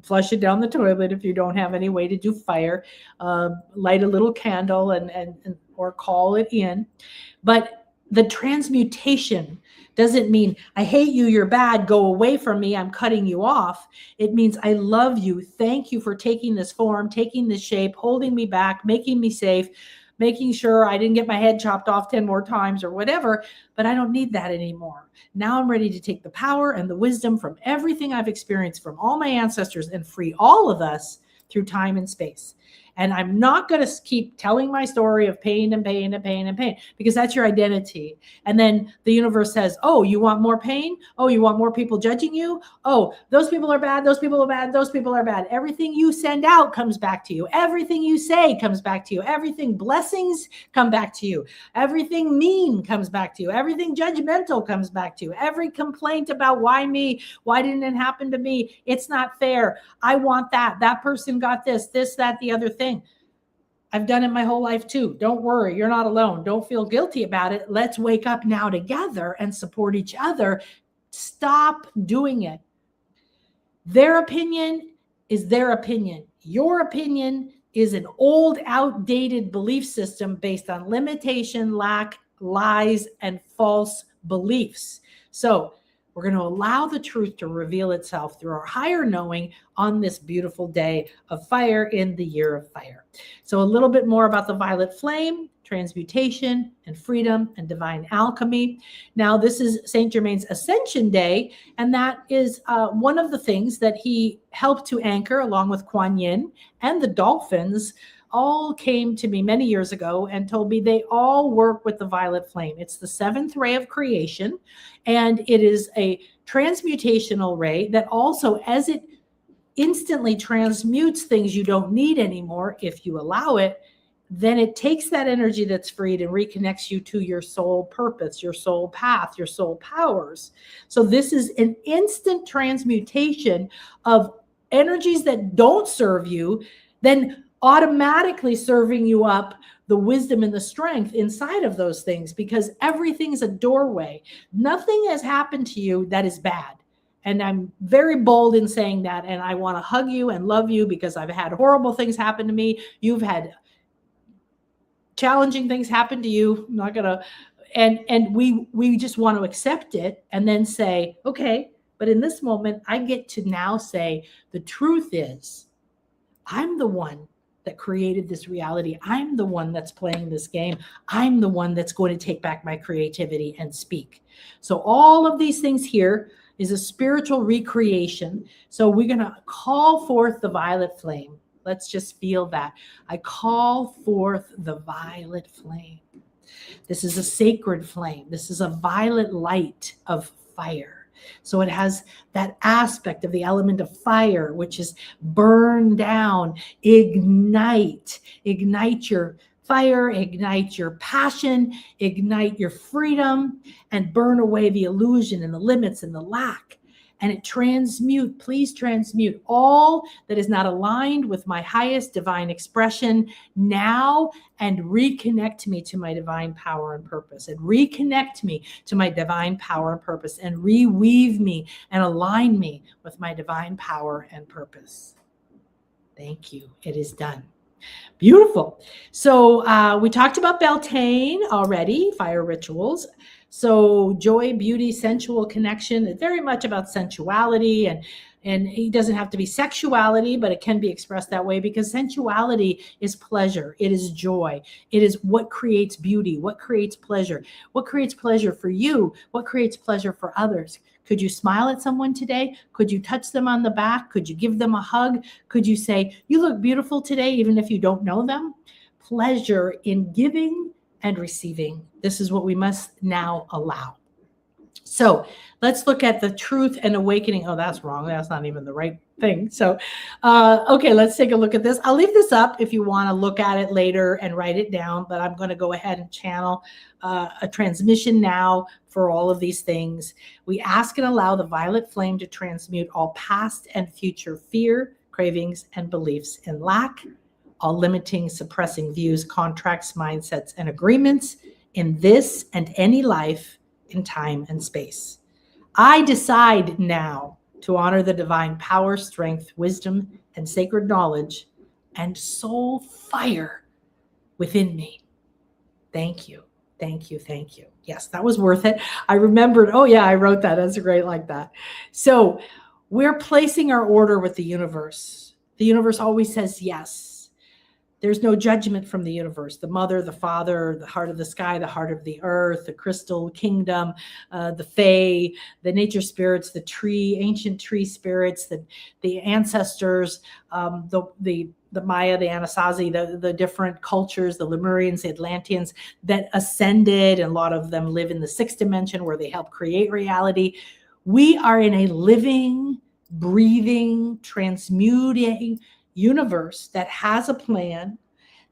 flush it down the toilet if you don't have any way to do fire, light a little candle and or call it in. But the transmutation doesn't mean, I hate you, you're bad, go away from me, I'm cutting you off. It means, I love you. Thank you for taking this form, taking this shape, holding me back, making me safe, making sure I didn't get my head chopped off 10 more times or whatever, but I don't need that anymore. Now I'm ready to take the power and the wisdom from everything I've experienced from all my ancestors and free all of us through time and space. And I'm not going to keep telling my story of pain and pain and pain and pain, because that's your identity. And then the universe says, oh, you want more pain? Oh, you want more people judging you? Oh, those people are bad. Those people are bad. Those people are bad. Everything you send out comes back to you. Everything you say comes back to you. Everything blessings come back to you. Everything mean comes back to you. Everything judgmental comes back to you. Every complaint about why me? Why didn't it happen to me? It's not fair. I want that. That person got this, that, the other thing. I've done it my whole life too. Don't worry. You're not alone. Don't feel guilty about it. Let's wake up now together and support each other. Stop doing it. Their opinion is their opinion. Your opinion is an old, outdated belief system based on limitation, lack, lies, and false beliefs. So we're going to allow the truth to reveal itself through our higher knowing on this beautiful day of fire in the year of fire. So a little bit more about the violet flame, transmutation and freedom and divine alchemy. Now, this is Saint Germain's Ascension Day, and that is one of the things that he helped to anchor along with Kuan Yin and the dolphins. All came to me many years ago and told me they all work with the violet flame. It's the seventh ray of creation, and it is a transmutational ray that also, as it instantly transmutes things you don't need anymore, if you allow it, then it takes that energy that's freed and reconnects you to your soul purpose, your soul path, your soul powers. So this is an instant transmutation of energies that don't serve you, then automatically serving you up the wisdom and the strength inside of those things, because everything's a doorway. Nothing has happened to you that is bad. And I'm very bold in saying that. And I want to hug you and love you, because I've had horrible things happen to me. You've had challenging things happen to you. I'm not gonna, and we just want to accept it and then say, okay, but in this moment, I get to now say, the truth is, I'm the one that created this reality. I'm the one that's playing this game. I'm the one that's going to take back my creativity and speak. So all of these things here is a spiritual recreation. So we're going to call forth the violet flame. Let's just feel that. I call forth the violet flame. This is a sacred flame. This is a violet light of fire. So it has that aspect of the element of fire, which is burn down, ignite your fire, ignite your passion, ignite your freedom, and burn away the illusion and the limits and the lack. And it transmute, please transmute all that is not aligned with my highest divine expression now, and reconnect me to my divine power and purpose, and reconnect me to my divine power and purpose, and reweave me and align me with my divine power and purpose. Thank you. It is done. Beautiful. So we talked about Beltane already, fire rituals. So joy, beauty, sensual connection, it's very much about sensuality, and it doesn't have to be sexuality, but it can be expressed that way, because sensuality is pleasure. It is joy. It is what creates beauty, what creates pleasure for you, what creates pleasure for others. Could you smile at someone today? Could you touch them on the back? Could you give them a hug? Could you say, you look beautiful today, even if you don't know them? Pleasure in giving and receiving. This is what we must now allow. So let's look at the truth and awakening. Oh, that's wrong. That's not even the right thing. So, okay, let's take a look at this. I'll leave this up if you want to look at it later and write it down, but I'm going to go ahead and channel a transmission now for all of these things. We ask and allow the violet flame to transmute all past and future fear, cravings, and beliefs in lack, all limiting, suppressing views, contracts, mindsets, and agreements in this and any life, in time and space. I decide now to honor the divine power, strength, wisdom, and sacred knowledge and soul fire within me. Thank you. Thank you. Thank you. Yes, that was worth it. I remembered. Oh yeah, I wrote that. That's great like that. So we're placing our order with the universe. The universe always says yes. There's no judgment from the universe. The mother, the father, the heart of the sky, the heart of the earth, the crystal kingdom, the fae, the nature spirits, the tree, ancient tree spirits, the ancestors, the the Maya, the Anasazi, the different cultures, the Lemurians, the Atlanteans that ascended, and a lot of them live in the sixth dimension where they help create reality. We are in a living, breathing, transmuting universe that has a plan,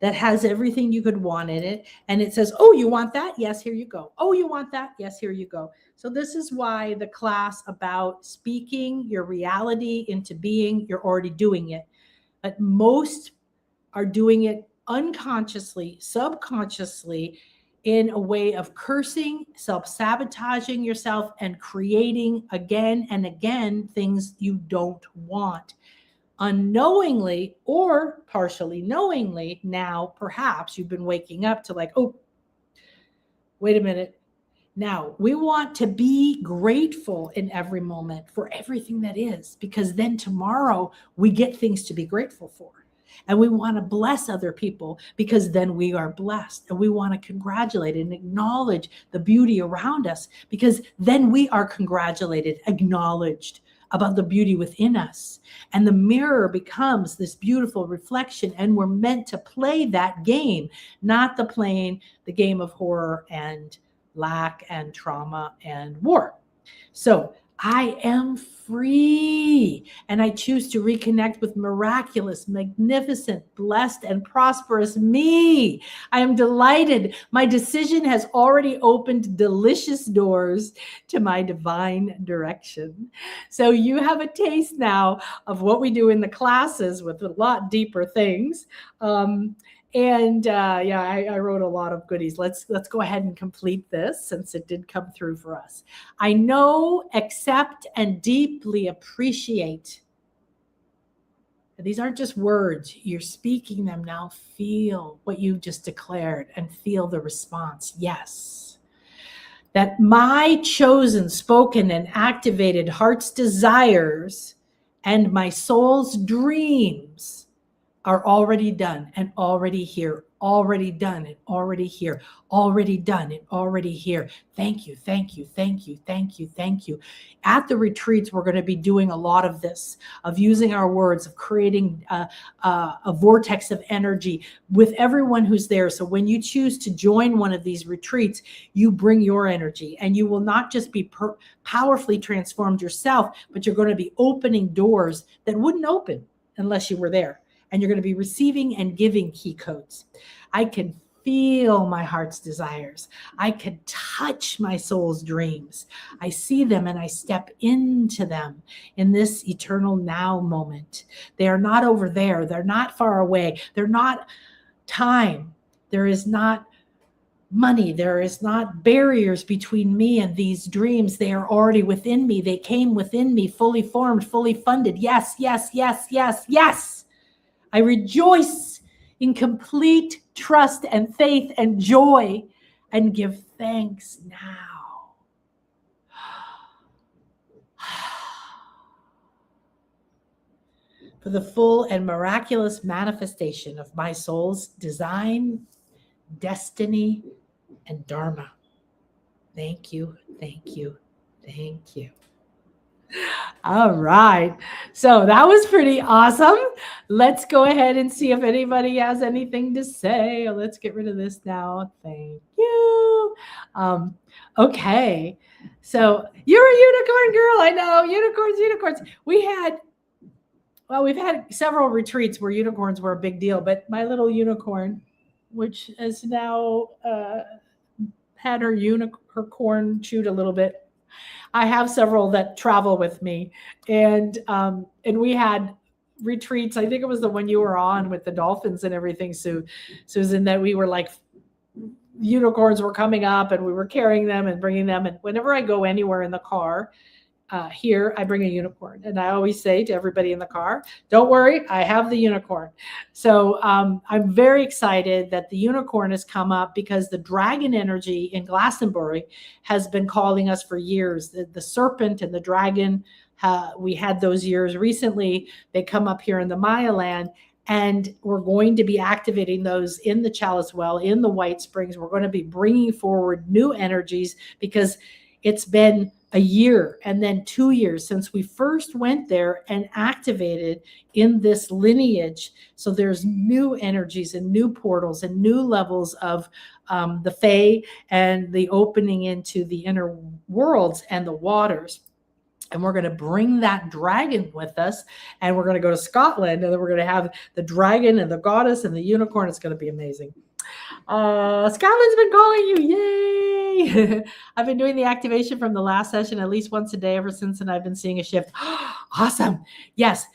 that has everything you could want in it. And it says, oh, you want that? Yes, here you go. Oh, you want that? Yes, here you go. So this is why the class about speaking your reality into being, you're already doing it. But most are doing it unconsciously, subconsciously, in a way of cursing, self-sabotaging yourself, and creating again and again things you don't want. Unknowingly or partially knowingly, now perhaps you've been waking up to like, oh, wait a minute. Now we want to be grateful in every moment for everything that is, because then tomorrow we get things to be grateful for. And we want to bless other people because then we are blessed. And we want to congratulate and acknowledge the beauty around us because then we are congratulated, acknowledged about the beauty within us. And the mirror becomes this beautiful reflection, and we're meant to play that game, not the game of horror and lack and trauma and war. So I am free, and I choose to reconnect with miraculous, magnificent, blessed, and prosperous me. I am delighted. My decision has already opened delicious doors to my divine direction. So you have a taste now of what we do in the classes with a lot deeper things. I wrote a lot of goodies. Let's go ahead and complete this since it did come through for us. I know, accept, and deeply appreciate. These aren't just words. You're speaking them now. Feel what you just declared and feel the response. Yes. That my chosen, spoken, and activated heart's desires and my soul's dreams are already done and already here, already done and already here, already done and already here. Thank you, thank you, thank you, thank you, thank you. At the retreats, we're going to be doing a lot of this, of using our words, of creating a vortex of energy with everyone who's there. So when you choose to join one of these retreats, you bring your energy, and you will not just be powerfully transformed yourself, but you're going to be opening doors that wouldn't open unless you were there. And you're going to be receiving and giving key codes. I can feel my heart's desires. I can touch my soul's dreams. I see them and I step into them in this eternal now moment. They are not over there. They're not far away. They're not time. There is not money. There is not barriers between me and these dreams. They are already within me. They came within me, fully formed, fully funded. Yes, yes, yes, yes, yes. I rejoice in complete trust and faith and joy and give thanks now. For the full and miraculous manifestation of my soul's design, destiny, and dharma. Thank you, thank you, thank you. All right. So that was pretty awesome. Let's go ahead and see if anybody has anything to say. Let's get rid of this now. Thank you. Okay. So you're a unicorn girl. I know. Unicorns. We've had several retreats where unicorns were a big deal, but my little unicorn, which has now had her corn chewed a little bit. I have several that travel with me, and we had retreats. I think it was the one you were on with the dolphins and everything, Susan, that we were like, unicorns were coming up and we were carrying them and bringing them. And whenever I go anywhere in the car, here, I bring a unicorn. And I always say to everybody in the car, don't worry, I have the unicorn. So I'm very excited that the unicorn has come up because the dragon energy in Glastonbury has been calling us for years. The serpent and the dragon, we had those years recently. They come up here in the Maya land. And we're going to be activating those in the Chalice Well, in the White Springs. We're going to be bringing forward new energies because it's been a year and then 2 years since we first went there and activated in this lineage. So there's new energies and new portals and new levels of the Fae and the opening into the inner worlds and the waters. And we're going to bring that dragon with us, and we're going to go to Scotland, and then we're going to have the dragon and the goddess and the unicorn. It's going to be amazing. Scotland's been calling you. Yay. I've been doing the activation from the last session at least once a day ever since, and I've been seeing a shift. Awesome. Yes.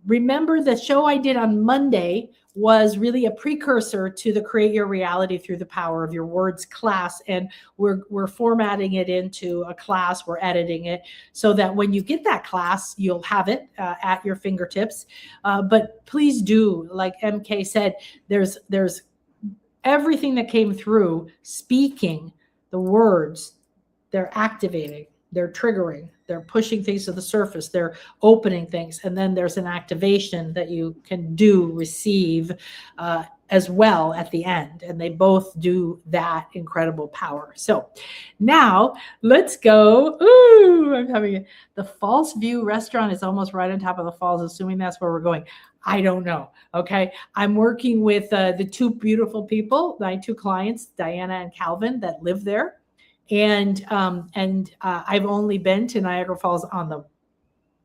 Remember the show I did on Monday was really a precursor to the Create Your Reality Through the Power of Your Words class. And we're formatting it into a class. We're editing it so that when you get that class, you'll have it at your fingertips. But please do, like MK said, there's everything that came through speaking the words, they're activating, they're triggering, they're pushing things to the surface, they're opening things. And then there's an activation that you can do, receive as well at the end. And they both do that incredible power. So now let's go. Ooh, I'm having it. The False View restaurant is almost right on top of the falls, assuming that's where we're going. I don't know. Okay. I'm working with the two beautiful people, my two clients, Diana and Calvin, that live there. And I've only been to Niagara Falls on the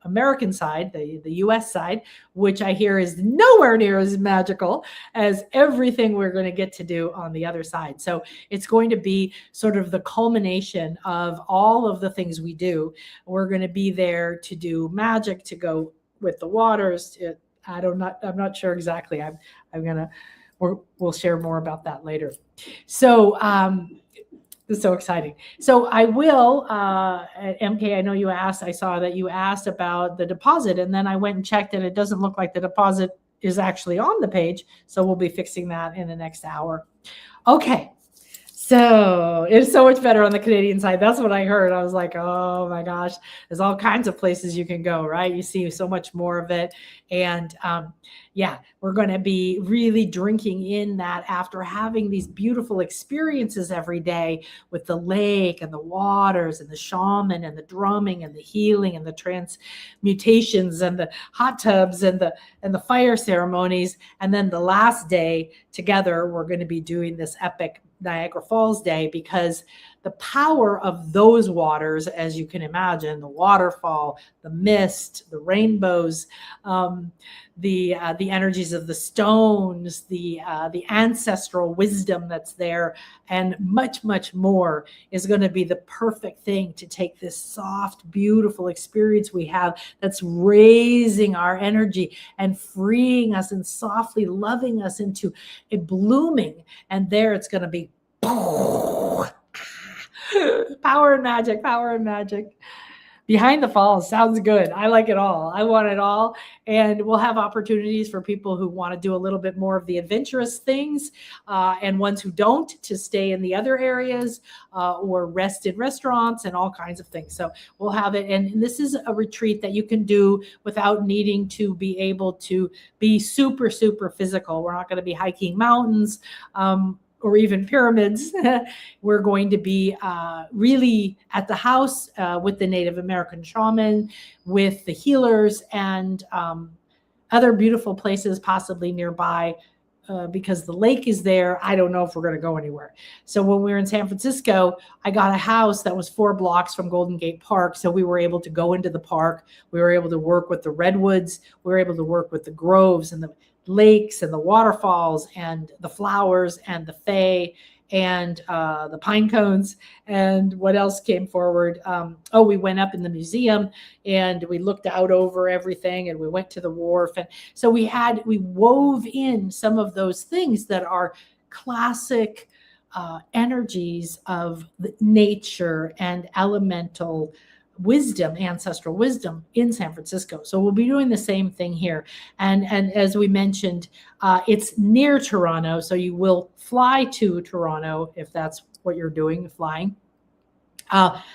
American side, the US side, which I hear is nowhere near as magical as everything we're going to get to do on the other side. So it's going to be sort of the culmination of all of the things we do. We're going to be there to do magic, to go with the waters. I'm not sure exactly. We'll share more about that later. So, it's so exciting. So I will, MK, I know you asked, I saw that you asked about the deposit, and then I went and checked, and it doesn't look like the deposit is actually on the page. So we'll be fixing that in the next hour. Okay. So it's so much better on the Canadian side. That's what I heard. I was like, oh my gosh, there's all kinds of places you can go, right? You see so much more of it. And yeah, we're going to be really drinking in that after having these beautiful experiences every day with the lake and the waters and the shaman and the drumming and the healing and the transmutations and the hot tubs and the fire ceremonies. And then the last day together, we're going to be doing this epic Niagara Falls Day, because the power of those waters, as you can imagine, the waterfall, the mist, the rainbows, the energies of the stones, the ancestral wisdom that's there, and much, much more is going to be the perfect thing to take this soft, beautiful experience we have that's raising our energy and freeing us and softly loving us into a blooming. And there it's going to be power and magic, power and magic. Behind the Falls sounds good. I like it all. I want it all. And we'll have opportunities for people who want to do a little bit more of the adventurous things and ones who don't to stay in the other areas or rest in restaurants and all kinds of things. So we'll have it. And this is a retreat that you can do without needing to be able to be super, super physical. We're not going to be hiking mountains or even pyramids. We're going to be really at the house with the Native American shaman, with the healers, and other beautiful places possibly nearby because the lake is there. I don't know if we're going to go anywhere. So when we were in San Francisco, I got a house that was 4 blocks from Golden Gate Park. So we were able to go into the park. We were able to work with the redwoods. We were able to work with the groves and the lakes and the waterfalls and the flowers and the fae and the pine cones. And what else came forward? We went up in the museum and we looked out over everything, and we went to the wharf. And so we wove in some of those things that are classic energies of nature and elemental wisdom, ancestral wisdom in San Francisco. So we'll be doing the same thing here. And as we mentioned, it's near Toronto. So you will fly to Toronto if that's what you're doing, flying.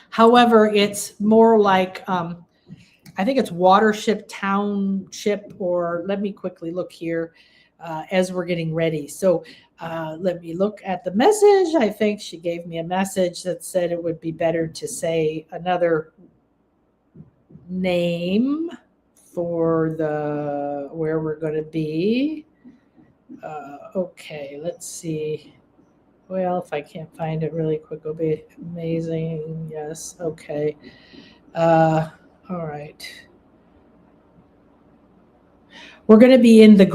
However, it's more like, I think it's Watership Township, or let me quickly look here. as we're getting ready. So let me look at the message. I think she gave me a message that said it would be better to say another name for the where we're going to be. Okay, let's see. Well, if I can't find it really quick, it'll be amazing. Yes, okay. All right. We're going to be in the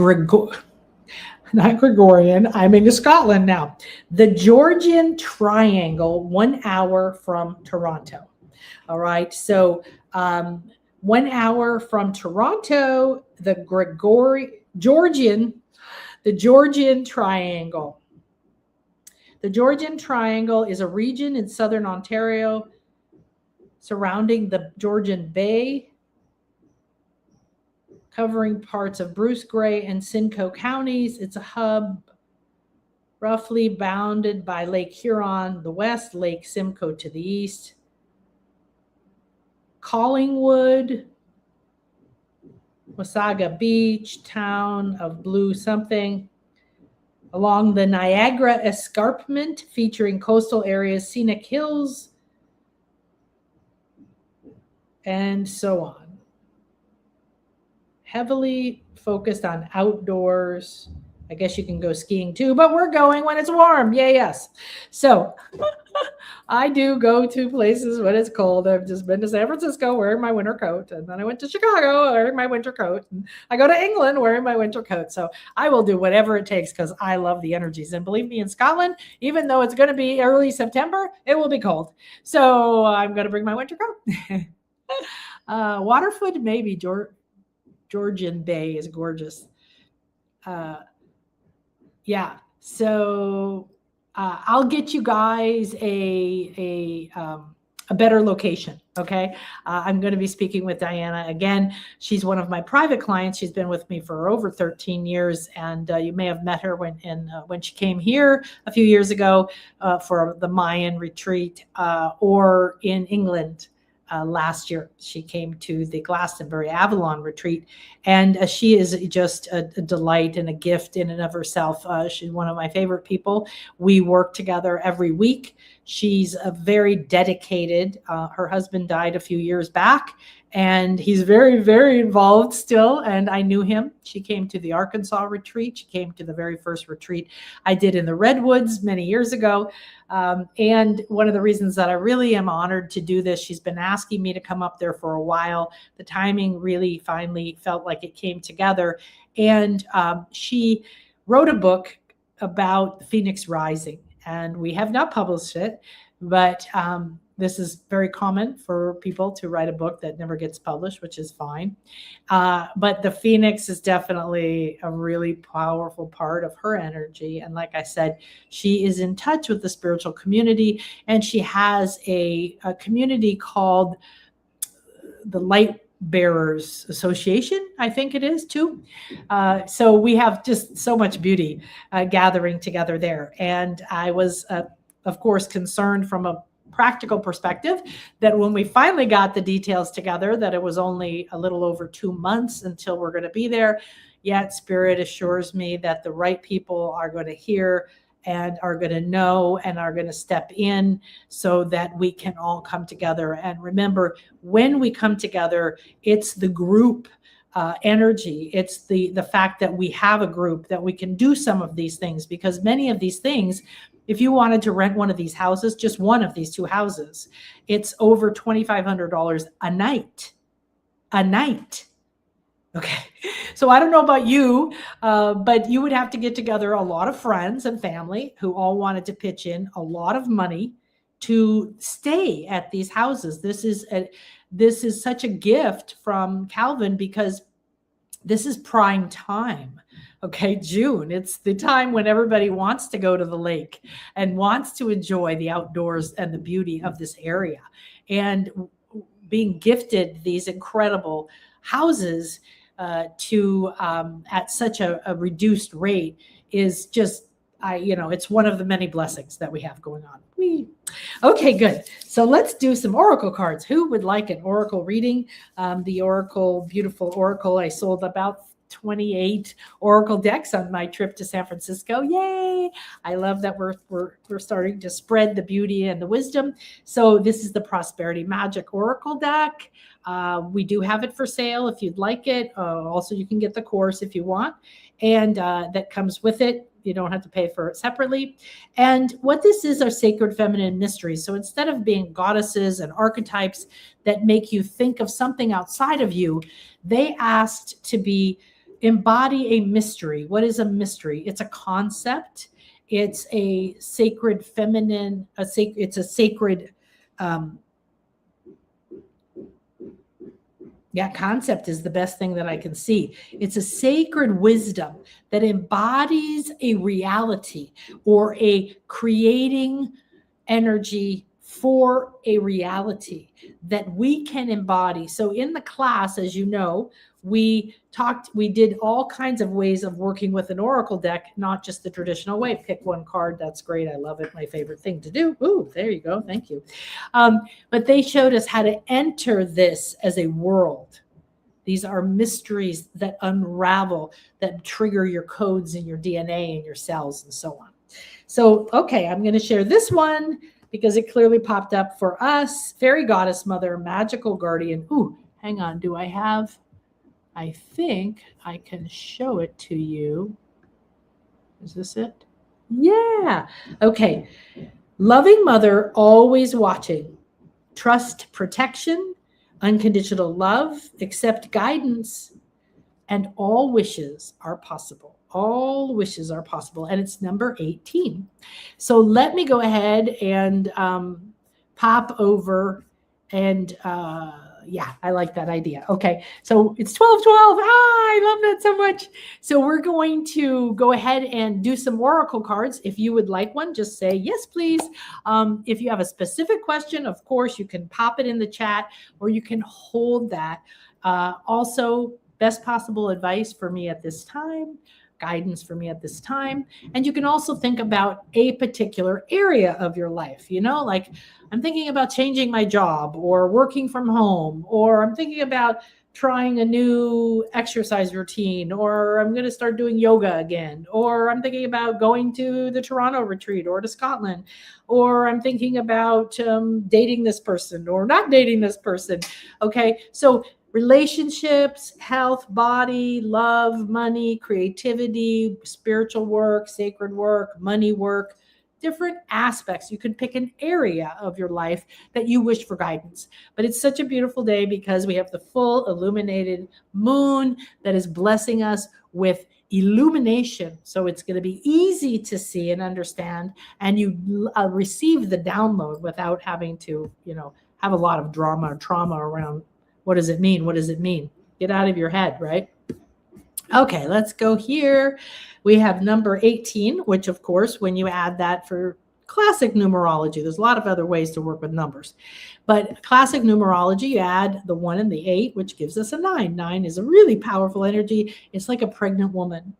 not Gregorian. I'm in Scotland now. The Georgian Triangle, 1 hour from Toronto. All right. So 1 hour from Toronto, the Georgian Triangle. The Georgian Triangle is a region in southern Ontario surrounding the Georgian Bay, covering parts of Bruce Grey and Simcoe counties. It's a hub roughly bounded by Lake Huron, the west, Lake Simcoe to the east, Collingwood, Wasaga Beach, town of Blue something, along the Niagara Escarpment, featuring coastal areas, scenic hills, and so on. Heavily focused on outdoors. I guess you can go skiing too, but we're going when it's warm. Yeah, yes. So I do go to places when it's cold. I've just been to San Francisco wearing my winter coat, and then I went to Chicago wearing my winter coat, and I go to England wearing my winter coat. So I will do whatever it takes because I love the energies. And believe me, in Scotland, even though it's going to be early September, it will be cold. So I'm going to bring my winter coat. Waterford, maybe Georgian Bay is gorgeous. Yeah, so I'll get you guys a better location. Okay, I'm going to be speaking with Diana again. She's one of my private clients. She's been with me for over 13 years, and you may have met her when she came here a few years ago for the Mayan retreat, or in England. Last year, she came to the Glastonbury Avalon retreat, and she is just a delight and a gift in and of herself. She's one of my favorite people. We work together every week. She's a very dedicated. Her husband died a few years back, and he's very, very involved still. And I knew him. She came to the Arkansas retreat. She came to the very first retreat I did in the Redwoods many years ago. And one of the reasons that I really am honored to do this, she's been asking me to come up there for a while. The timing really finally felt like it came together. And she wrote a book about Phoenix Rising, and we have not published it, but this is very common for people to write a book that never gets published, which is fine. But the Phoenix is definitely a really powerful part of her energy. And like I said, she is in touch with the spiritual community, and she has a community called the Light Bearers Association, I think it is too. So we have just so much beauty gathering together there. And I was, of course, concerned from a practical perspective that when we finally got the details together, that it was only a little over 2 months until we're going to be there. Yet Spirit assures me that the right people are going to hear and are going to know and are going to step in so that we can all come together. And remember, when we come together, it's the group energy. It's the fact that we have a group, that we can do some of these things, because many of these things, if you wanted to rent one of these houses, just one of these 2 houses, it's over $2,500 a night. A night. Okay. So I don't know about you, but you would have to get together a lot of friends and family who all wanted to pitch in a lot of money to stay at these houses. This is such a gift from Calvin, because this is prime time. Okay, June. It's the time when everybody wants to go to the lake and wants to enjoy the outdoors and the beauty of this area. And being gifted these incredible houses at such a reduced rate is just, it's one of the many blessings that we have going on. Okay, good. So let's do some oracle cards. Who would like an oracle reading? The oracle, beautiful oracle I sold about 28 oracle decks on my trip to San Francisco. Yay! I love that we're starting to spread the beauty and the wisdom. So this is the Prosperity Magic Oracle deck. We do have it for sale if you'd like it. Also, you can get the course if you want, and that comes with it. You don't have to pay for it separately. And what this is are sacred feminine mysteries. So instead of being goddesses and archetypes that make you think of something outside of you, they asked to embody a mystery. What is a mystery? It's a concept. It's a sacred feminine, it's a sacred, concept is the best thing that I can see. It's a sacred wisdom that embodies a reality or a creating energy for a reality that we can embody. So in the class, as you know, we did all kinds of ways of working with an oracle deck, not just the traditional way. Pick one card. That's great. I love it. My favorite thing to do. Ooh, there you go. Thank you. But they showed us how to enter this as a world. These are mysteries that unravel, that trigger your codes in your DNA and your cells and so on. So, okay, I'm going to share this one because it clearly popped up for us. Fairy Goddess Mother, Magical Guardian. Ooh, hang on. I think I can show it to you. Is this it? Yeah. Okay. Loving mother, always watching. Trust protection, unconditional love, accept guidance, and all wishes are possible. All wishes are possible. And it's number 18. So let me go ahead and pop over and I like that idea. Okay, so it's 12:12. I love that so much. So we're going to go ahead and do some oracle cards. If you would like one, just say yes, please. If you have a specific question, of course, you can pop it in the chat or you can hold that. Also, best possible advice for me at this time, guidance for me at this time. And you can also think about a particular area of your life, like I'm thinking about changing my job or working from home, or I'm thinking about trying a new exercise routine, or I'm going to start doing yoga again, or I'm thinking about going to the Toronto retreat or to Scotland, or I'm thinking about dating this person or not dating this person. Okay. So relationships, health, body, love, money, creativity, spiritual work, sacred work, money work, different aspects. You can pick an area of your life that you wish for guidance. But it's such a beautiful day because we have the full illuminated moon that is blessing us with illumination. So it's going to be easy to see and understand, and you receive the download without having to, have a lot of drama or trauma around. What does it mean? What does it mean? Get out of your head, right? Okay, let's go here. We have number 18, which of course, when you add that for classic numerology, there's a lot of other ways to work with numbers. But classic numerology, you add the 1 and the 8, which gives us a 9. 9 is a really powerful energy. It's like a pregnant woman.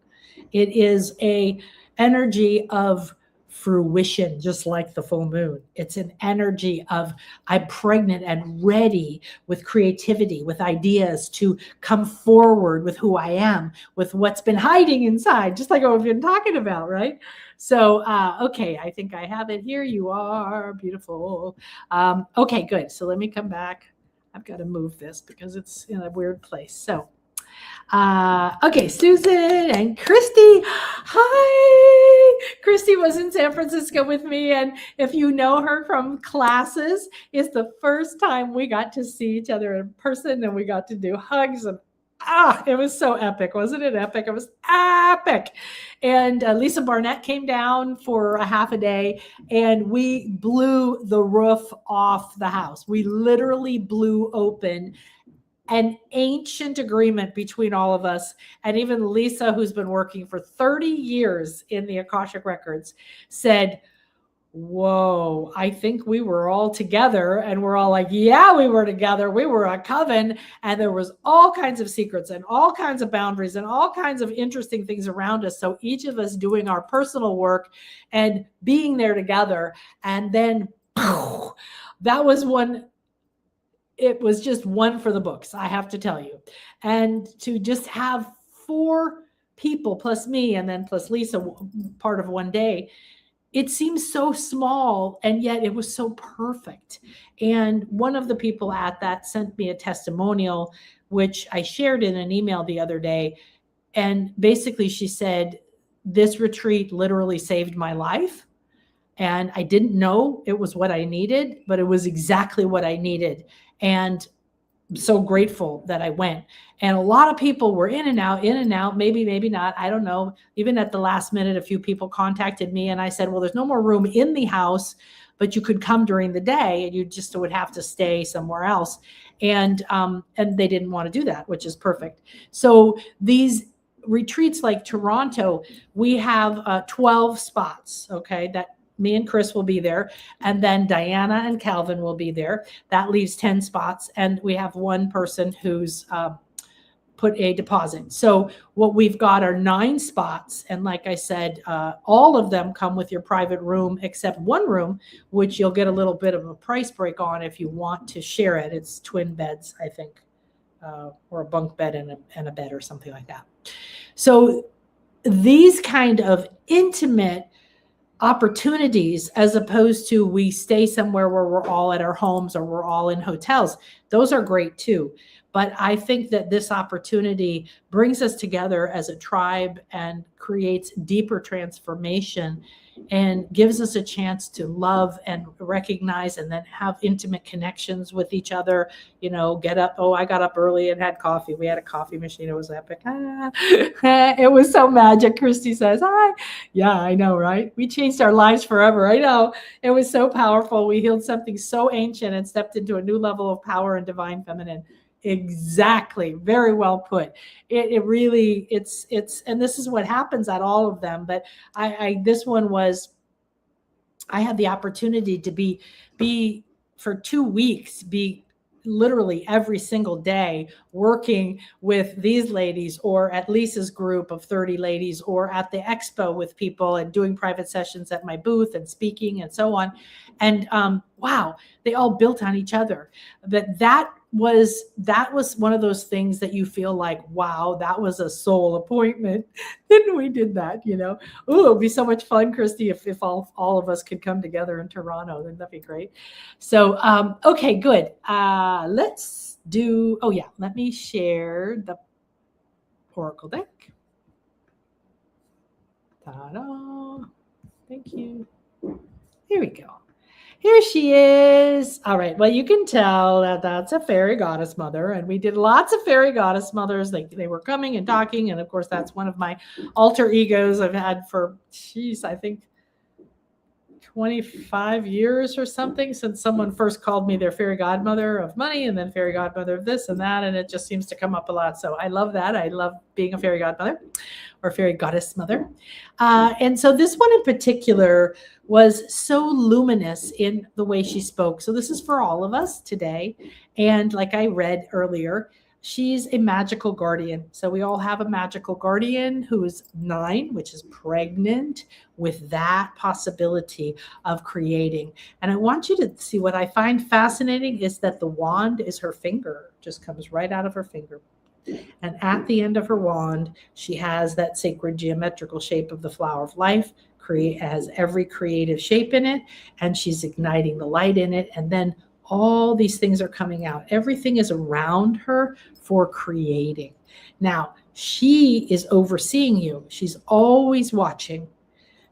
It is a energy of fruition, just like the full moon. It's an energy of I'm pregnant and ready with creativity, with ideas to come forward with who I am, with what's been hiding inside, just like what we've been talking about, right? So, okay, I think I have it here. You are beautiful. Okay, good. So let me come back. I've got to move this because it's in a weird place. So, okay, Susan and Christy. Hi. Christy was in San Francisco with me, and if you know her from classes, it's the first time we got to see each other in person, and we got to do hugs, and it was so epic. Wasn't it epic? It was epic. And Lisa Barnett came down for a half a day, and we blew the roof off the house. We literally blew open an ancient agreement between all of us. And even Lisa, who's been working for 30 years in the Akashic Records, said, whoa, I think we were all together. And we're all like, yeah, we were together. We were a coven. And there was all kinds of secrets and all kinds of boundaries and all kinds of interesting things around us. So each of us doing our personal work and being there together. And then that was one. It was just one for the books, I have to tell you. And to just have 4 people plus me and then plus Lisa, part of one day. It seems so small, and yet it was so perfect. And one of the people at that sent me a testimonial, which I shared in an email the other day. And basically she said, this retreat literally saved my life. And I didn't know it was what I needed, but it was exactly what I needed. And I'm so grateful that I went. And a lot of people were in and out, maybe not. I don't know. Even at the last minute, a few people contacted me and I said, well, there's no more room in the house, but you could come during the day and you just would have to stay somewhere else. And they didn't want to do that, which is perfect. So these retreats like Toronto, we have 12 spots, okay, that me and Chris will be there. And then Diana and Calvin will be there. That leaves 10 spots. And we have one person who's put a deposit. So what we've got are 9 spots. And like I said, all of them come with your private room, except one room, which you'll get a little bit of a price break on if you want to share it. It's twin beds, I think, or a bunk bed and a bed or something like that. So these kind of intimate opportunities, as opposed to we stay somewhere where we're all at our homes or we're all in hotels, those are great too. But I think that this opportunity brings us together as a tribe and creates deeper transformation and gives us a chance to love and recognize and then have intimate connections with each other. You know, get up. Oh, I got up early and had coffee. We had a coffee machine. It was epic. It was so magic. Christy says, hi. Yeah, I know, right? We changed our lives forever. I know. It was so powerful. We healed something so ancient and stepped into a new level of power and divine feminine. Exactly. Very well put. It really, it's, and this is what happens at all of them. But this one was, I had the opportunity to be for 2 weeks, be literally every single day working with these ladies, or at Lisa's group of 30 ladies, or at the expo with people and doing private sessions at my booth and speaking and so on. And wow, they all built on each other. But that was one of those things that you feel like, wow, that was a soul appointment. Then we did that, you know. Oh, it'd be so much fun, Christy, if all of us could come together in Toronto. Then that'd be great. So okay, good. Let's do, oh yeah, let me share the Oracle deck. Ta-da. Thank you. Here we go. Here she is. All right. Well, you can tell that that's a fairy goddess mother. And we did lots of fairy goddess mothers. They were coming and talking. And of course, that's one of my alter egos I've had for, I think 25 years or something, since someone first called me their fairy godmother of money and then fairy godmother of this and that. And it just seems to come up a lot. So I love that. I love being a fairy godmother or fairy goddess mother. And so this one in particular was so luminous in the way she spoke. So this is for all of us today. And like I read earlier, she's a magical guardian. So we all have a magical guardian who's 9, which is pregnant with that possibility of creating. And I want you to see, what I find fascinating is that the wand is her finger, just comes right out of her finger. And at the end of her wand, she has that sacred geometrical shape of the flower of life, has every creative shape in it, and she's igniting the light in it. And then all these things are coming out. Everything is around her for creating. Now, she is overseeing you. She's always watching.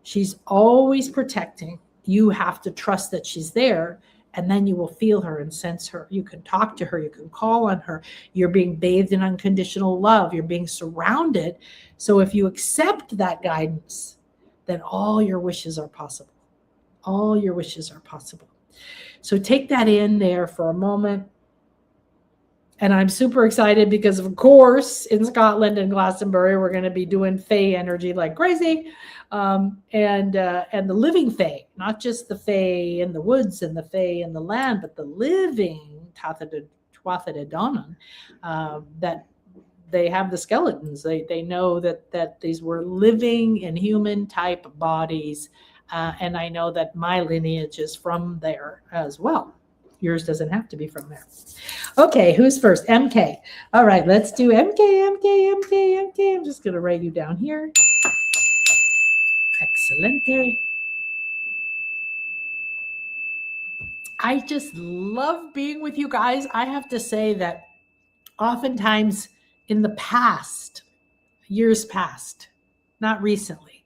She's always protecting. You have to trust that she's there, and then you will feel her and sense her. You can talk to her. You can call on her. You're being bathed in unconditional love. You're being surrounded. So if you accept that guidance, then all your wishes are possible. All your wishes are possible. So take that in there for a moment. And I'm super excited because, of course, in Scotland and Glastonbury, we're going to be doing Fae energy like crazy. And the living Fae, not just the Fae in the woods and the Fae in the land, but the living Tuatha that they have the skeletons. They know that these were living and human type bodies. And I know that my lineage is from there as well. yours doesn't have to be from there. Okay, who's first? MK. All right, let's do MK. I'm just going to write you down here. Excelente. I just love being with you guys. I have to say that oftentimes in the past, years past, not recently,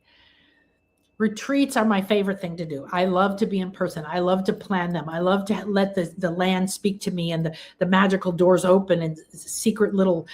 retreats are my favorite thing to do. I love to be in person. I love to plan them. I love to let the land speak to me and the magical doors open and secret little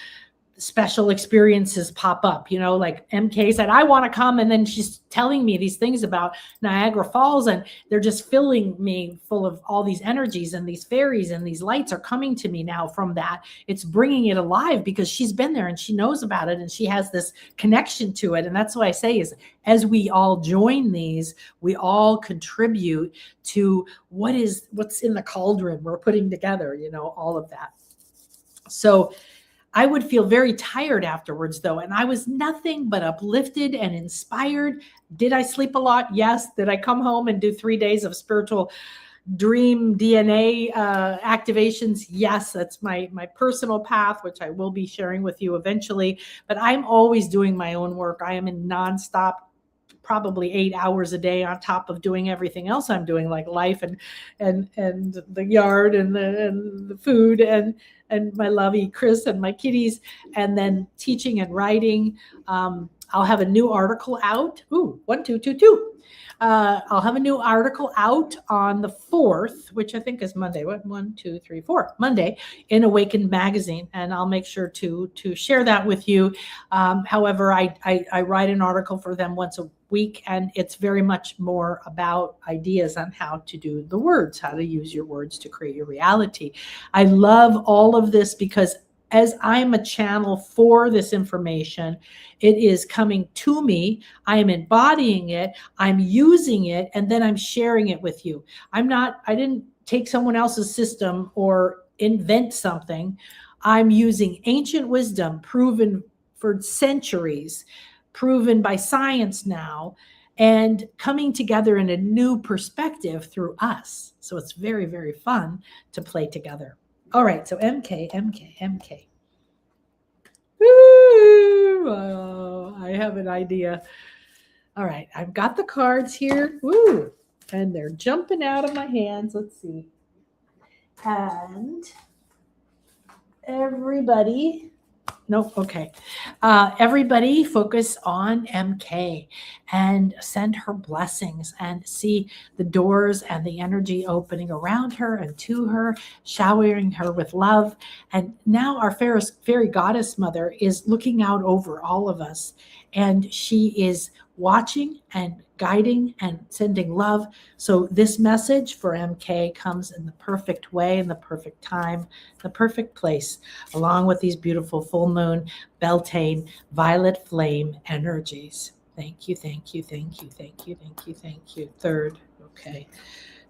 special experiences pop up, like MK said, I want to come. And then she's telling me these things about Niagara Falls, and they're just filling me full of all these energies, and these fairies and these lights are coming to me now from that. It's bringing it alive because she's been there and she knows about it and she has this connection to it. And that's what I say is, as we all join these, we all contribute to what's in the cauldron we're putting together, all of that. So I would feel very tired afterwards, though, and I was nothing but uplifted and inspired. Did I sleep a lot? Yes. Did I come home and do 3 days of spiritual dream DNA activations? Yes. That's my personal path, which I will be sharing with you eventually. But I'm always doing my own work. I am in nonstop, probably 8 hours a day on top of doing everything else I'm doing, like life and the yard and the food and my lovey Chris and my kitties, and then teaching and writing. I'll have a new article out. Ooh, 1, 2, 2, 2. I'll have a new article out on the 4th, which I think is Monday. What? 1, 2, 3, 4. Monday in Awakened Magazine, and I'll make sure to share that with you. However, I write an article for them once a week, and it's very much more about ideas on how to do the words, how to use your words to create your reality. I love all of this because as I'm a channel for this information, it is coming to me. I am embodying it. I'm using it, and then I'm sharing it with you. I didn't take someone else's system or invent something. I'm using ancient wisdom proven for centuries, proven by science now, and coming together in a new perspective through us. So it's very, very fun to play together. All right, so MK. Woo! I have an idea. All right, I've got the cards here. Woo! And they're jumping out of my hands. Let's see. And everybody... Nope. Okay. Everybody focus on MK and send her blessings and see the doors and the energy opening around her and to her, showering her with love. And now our fairy goddess mother is looking out over all of us, and she is watching and guiding and sending love. So this message for MK comes in the perfect way, in the perfect time, the perfect place, along with these beautiful full moon, Beltane, violet flame energies. Thank you. Third. Okay.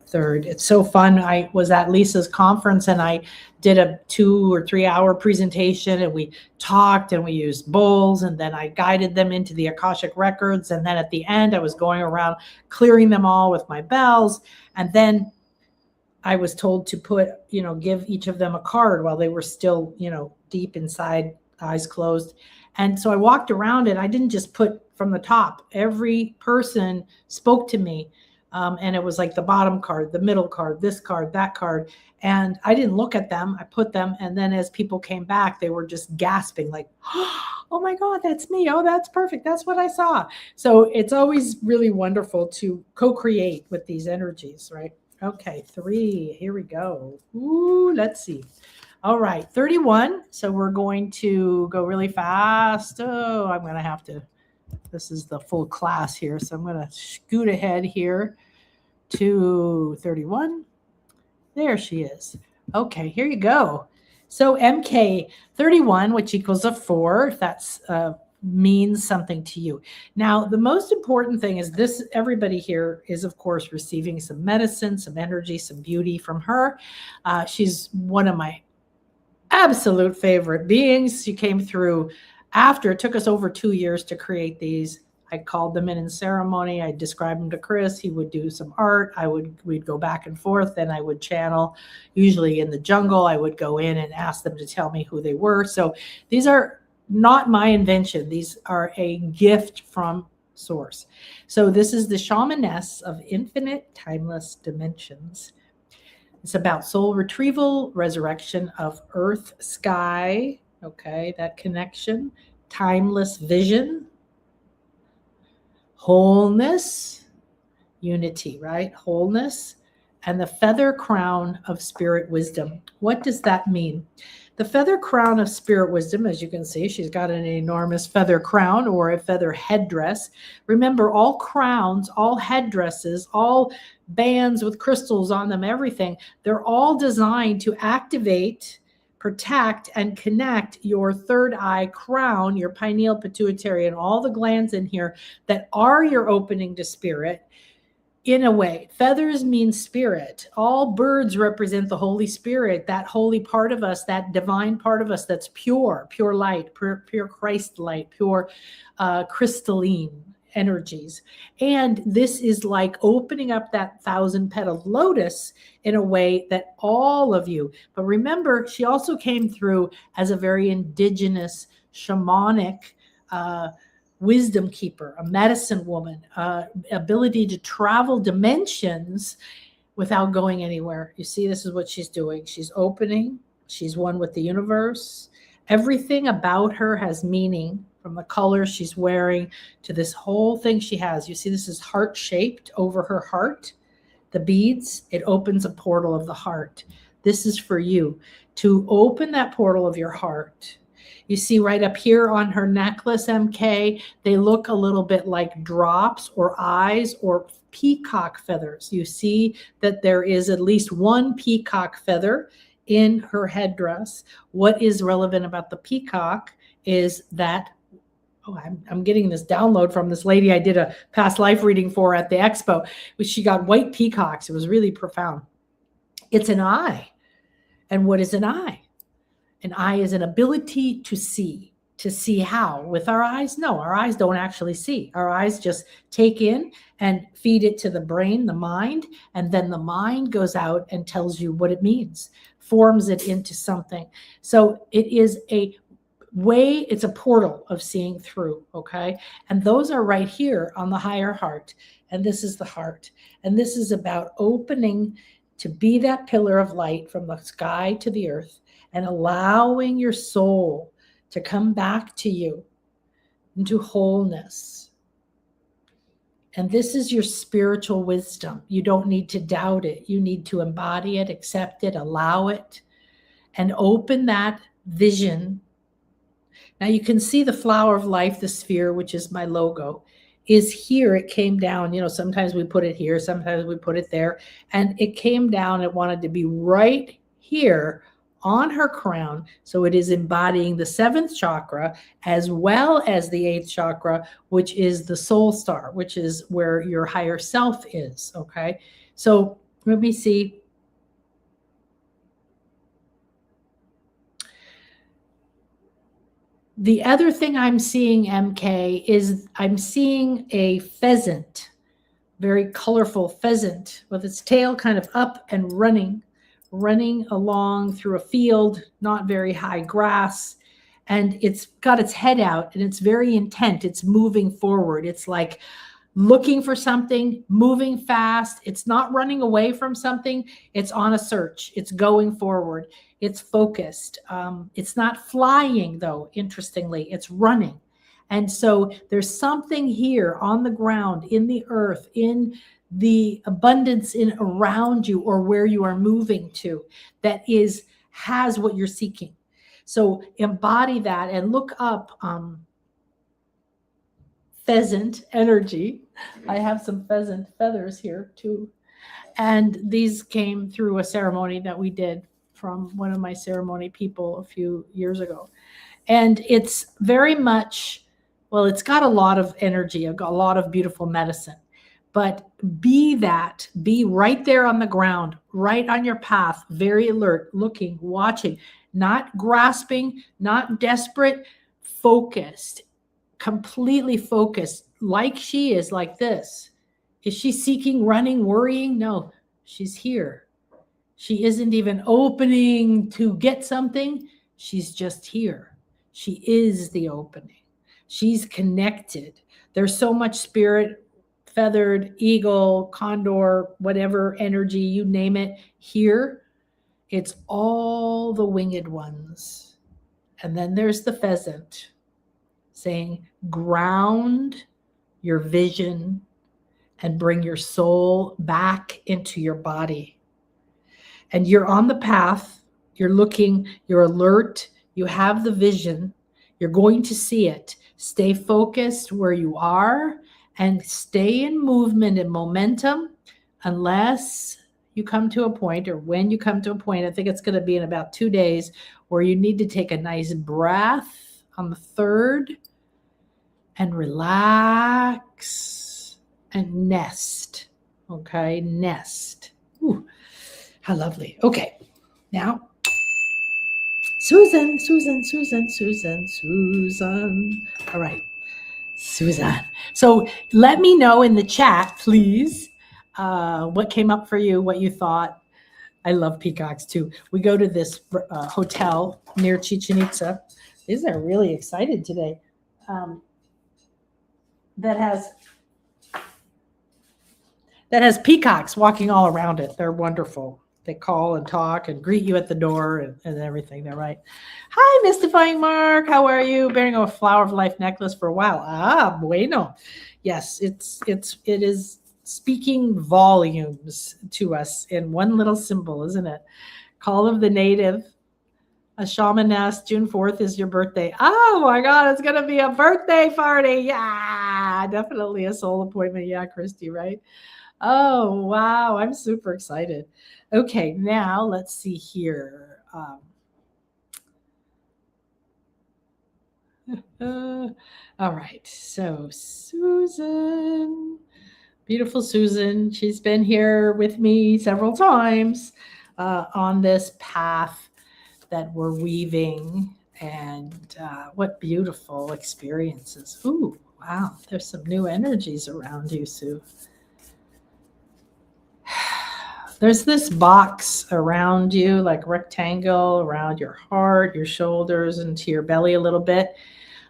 Third. It's so fun. I was at Lisa's conference and I did a 2 or 3 hour presentation, and we talked and we used bowls, and then I guided them into the Akashic records. And then at the end, I was going around clearing them all with my bells. And then I was told to give each of them a card while they were still, deep inside, eyes closed. And so I walked around it. I didn't just put from the top. Every person spoke to me. And it was like the bottom card, the middle card, this card, that card. And I didn't look at them. I put them. And then as people came back, they were just gasping like, oh my God, that's me. Oh, that's perfect. That's what I saw. So it's always really wonderful to co-create with these energies, right? Okay, 3. Here we go. Ooh, let's see. All right, 31. So we're going to go really fast. Oh, I'm going to have to. This is the full class here, so I'm going to scoot ahead here to 31. There she is. Okay, here you go. So MK 31, which equals a 4, if that's means something to you. Now, the most important thing is this: everybody here is, of course, receiving some medicine, some energy, some beauty from her. She's one of my absolute favorite beings. She came through after it took us over 2 years to create these. I called them in ceremony. I described them to Chris. He would do some art. We'd go back and forth, and I would channel. Usually in the jungle, I would go in and ask them to tell me who they were. So these are not my invention. These are a gift from Source. So this is the shamaness of infinite timeless dimensions. It's about soul retrieval, resurrection of earth, sky, okay, that connection, timeless vision, wholeness, unity, right? Wholeness, and the feather crown of spirit wisdom. What does that mean? The feather crown of spirit wisdom, as you can see, she's got an enormous feather crown or a feather headdress. Remember, all crowns, all headdresses, all bands with crystals on them, everything, they're all designed to activate, protect, and connect your third eye crown, your pineal, pituitary, and all the glands in here that are your opening to spirit. In a way, feathers mean spirit. All birds represent the Holy Spirit, that holy part of us, that divine part of us that's pure, pure light, pure Christ light, pure crystalline energies. And this is like opening up that 1,000-petaled lotus in a way that all of you, but remember, she also came through as a very indigenous, shamanic, wisdom keeper, a medicine woman, ability to travel dimensions without going anywhere. You see, this is what she's doing. She's opening. She's one with the universe. Everything about her has meaning, from the color she's wearing to this whole thing she has. You see, this is heart-shaped over her heart. The beads, it opens a portal of the heart. This is for you to open that portal of your heart. You see right up here on her necklace, MK, they look a little bit like drops or eyes or peacock feathers. You see that there is at least one peacock feather in her headdress. What is relevant about the peacock is that, I'm getting this download from this lady I did a past life reading for at the expo, which she got white peacocks. It was really profound. It's an eye. And what is an eye? An eye is an ability to see. To see how? With our eyes? No, our eyes don't actually see. Our eyes just take in and feed it to the brain, the mind, and then the mind goes out and tells you what it means, forms it into something. So it is a way, it's a portal of seeing through, okay? And those are right here on the higher heart. And this is the heart. And this is about opening to be that pillar of light from the sky to the earth, and allowing your soul to come back to you into wholeness. And this is your spiritual wisdom. You don't need to doubt it. You need to embody it, accept it, allow it, and open that vision. Now you can see the flower of life, the sphere, which is my logo, is here. It came down. You know, sometimes we put it here, sometimes we put it there. And it came down. It wanted to be right here on her crown. So it is embodying the 7th chakra as well as the 8th chakra, which is the soul star, which is where your higher self is. Okay. So let me see. The other thing I'm seeing, MK, is I'm seeing a pheasant, very colorful pheasant with its tail kind of up and running along through a field, not very high grass. And it's got its head out and it's very intent. It's moving forward. It's like looking for something, moving fast. It's not running away from something. It's on a search. It's going forward. It's focused. It's not flying, though, interestingly. It's running. And so there's something here on the ground, in the earth, in the abundance in around you or where you are moving to that has what you're seeking. So embody that and look up pheasant energy. I have some pheasant feathers here too. And these came through a ceremony that we did from one of my ceremony people a few years ago. And it's very much, well, it's got a lot of energy, a lot of beautiful medicine. But be right there on the ground, right on your path, very alert, looking, watching, not grasping, not desperate, focused, completely focused, like she is, like this. Is she seeking, running, worrying? No, she's here. She isn't even opening to get something. She's just here. She is the opening. She's connected. There's so much spirit, feathered, eagle, condor, whatever energy, you name it, here. It's all the winged ones. And then there's the pheasant saying, ground your vision and bring your soul back into your body. And you're on the path, you're looking, you're alert, you have the vision, you're going to see it. Stay focused where you are and stay in movement and momentum unless you come to a point, or when you come to a point, I think it's going to be in about 2 days, where you need to take a nice breath on the 3rd and relax and nest. Okay, nest. Ooh, how lovely. Okay, now, Susan. All right, Susan. So let me know in the chat, please, what came up for you, what you thought. I love peacocks too. We go to this hotel near Chichen Itza. These are really excited today. That has peacocks walking all around it. They're wonderful. They call and talk and greet you at the door and everything. They're right. Hi, Mystifying Mark. How are you? Bearing a flower of life necklace for a while. Ah, bueno. Yes, it is speaking volumes to us in one little symbol, isn't it? Call of the native. A shaman asked, June 4th is your birthday. Oh my God, it's going to be a birthday party. Yeah, definitely a soul appointment. Yeah, Christy, right? Oh, wow. I'm super excited. Okay, now let's see here. All right. So Susan, beautiful Susan. She's been here with me several times on this path that we're weaving. And what beautiful experiences. Ooh, wow. There's some new energies around you, Sue. There's this box around you, like rectangle around your heart, your shoulders, and to your belly a little bit.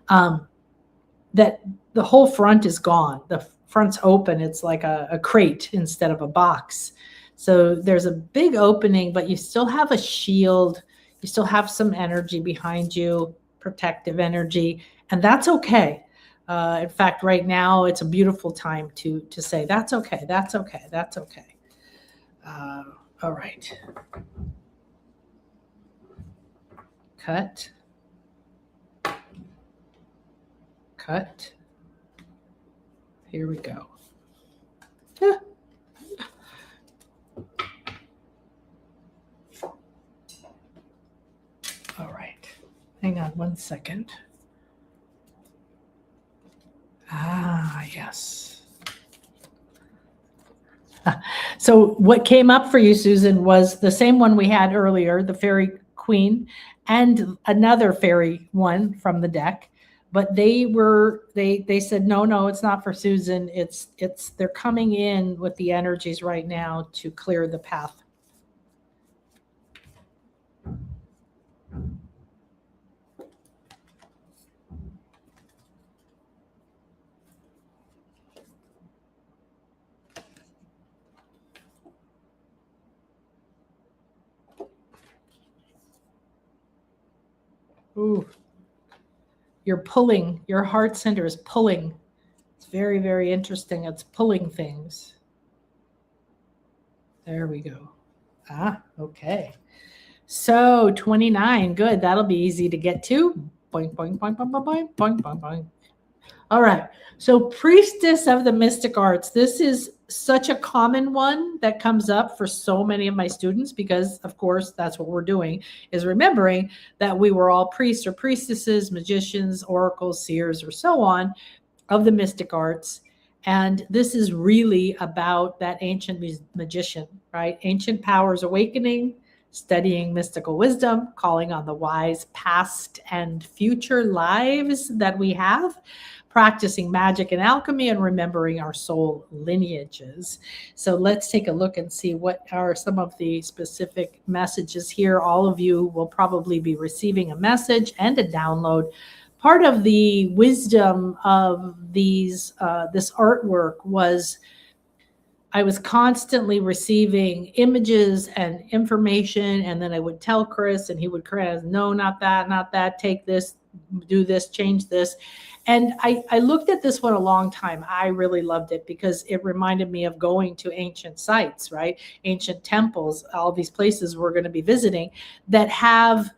That the whole front is gone. The front's open. It's like a crate instead of a box. So there's a big opening, but you still have a shield. You still have some energy behind you, protective energy, and that's okay. In fact, right now, it's a beautiful time to say, that's okay, that's okay, that's okay. All right. Cut. Cut. Here we go. Ah. All right. Hang on 1 second. Ah, yes. So what came up for you, Susan, was the same one we had earlier, the fairy queen, and another fairy one from the deck. But they said, no, it's not for Susan. They're coming in with the energies right now to clear the path. Ooh, you're pulling, your heart center is pulling. It's very, very interesting. It's pulling things. There we go. Ah, okay. So 29, good. That'll be easy to get to. Boing, boing, boing, boing, boing, boing, boing, boing. All right. So priestess of the mystic arts. This is such a common one that comes up for so many of my students because, of course, that's what we're doing, is remembering that we were all priests or priestesses, magicians, oracles, seers, or so on of the mystic arts. And this is really about that ancient magician, right? Ancient powers awakening studying mystical wisdom, calling on the wise past and future lives that we have, practicing magic and alchemy, and remembering our soul lineages. So let's take a look and see what are some of the specific messages here. All of you will probably be receiving a message and a download. Part of the wisdom of these this artwork was I was constantly receiving images and information, and then I would tell Chris, and he would correct, no, not that, take this, do this, change this. And I looked at this one a long time. I really loved it because it reminded me of going to ancient sites, right? Ancient temples, all these places we're going to be visiting that have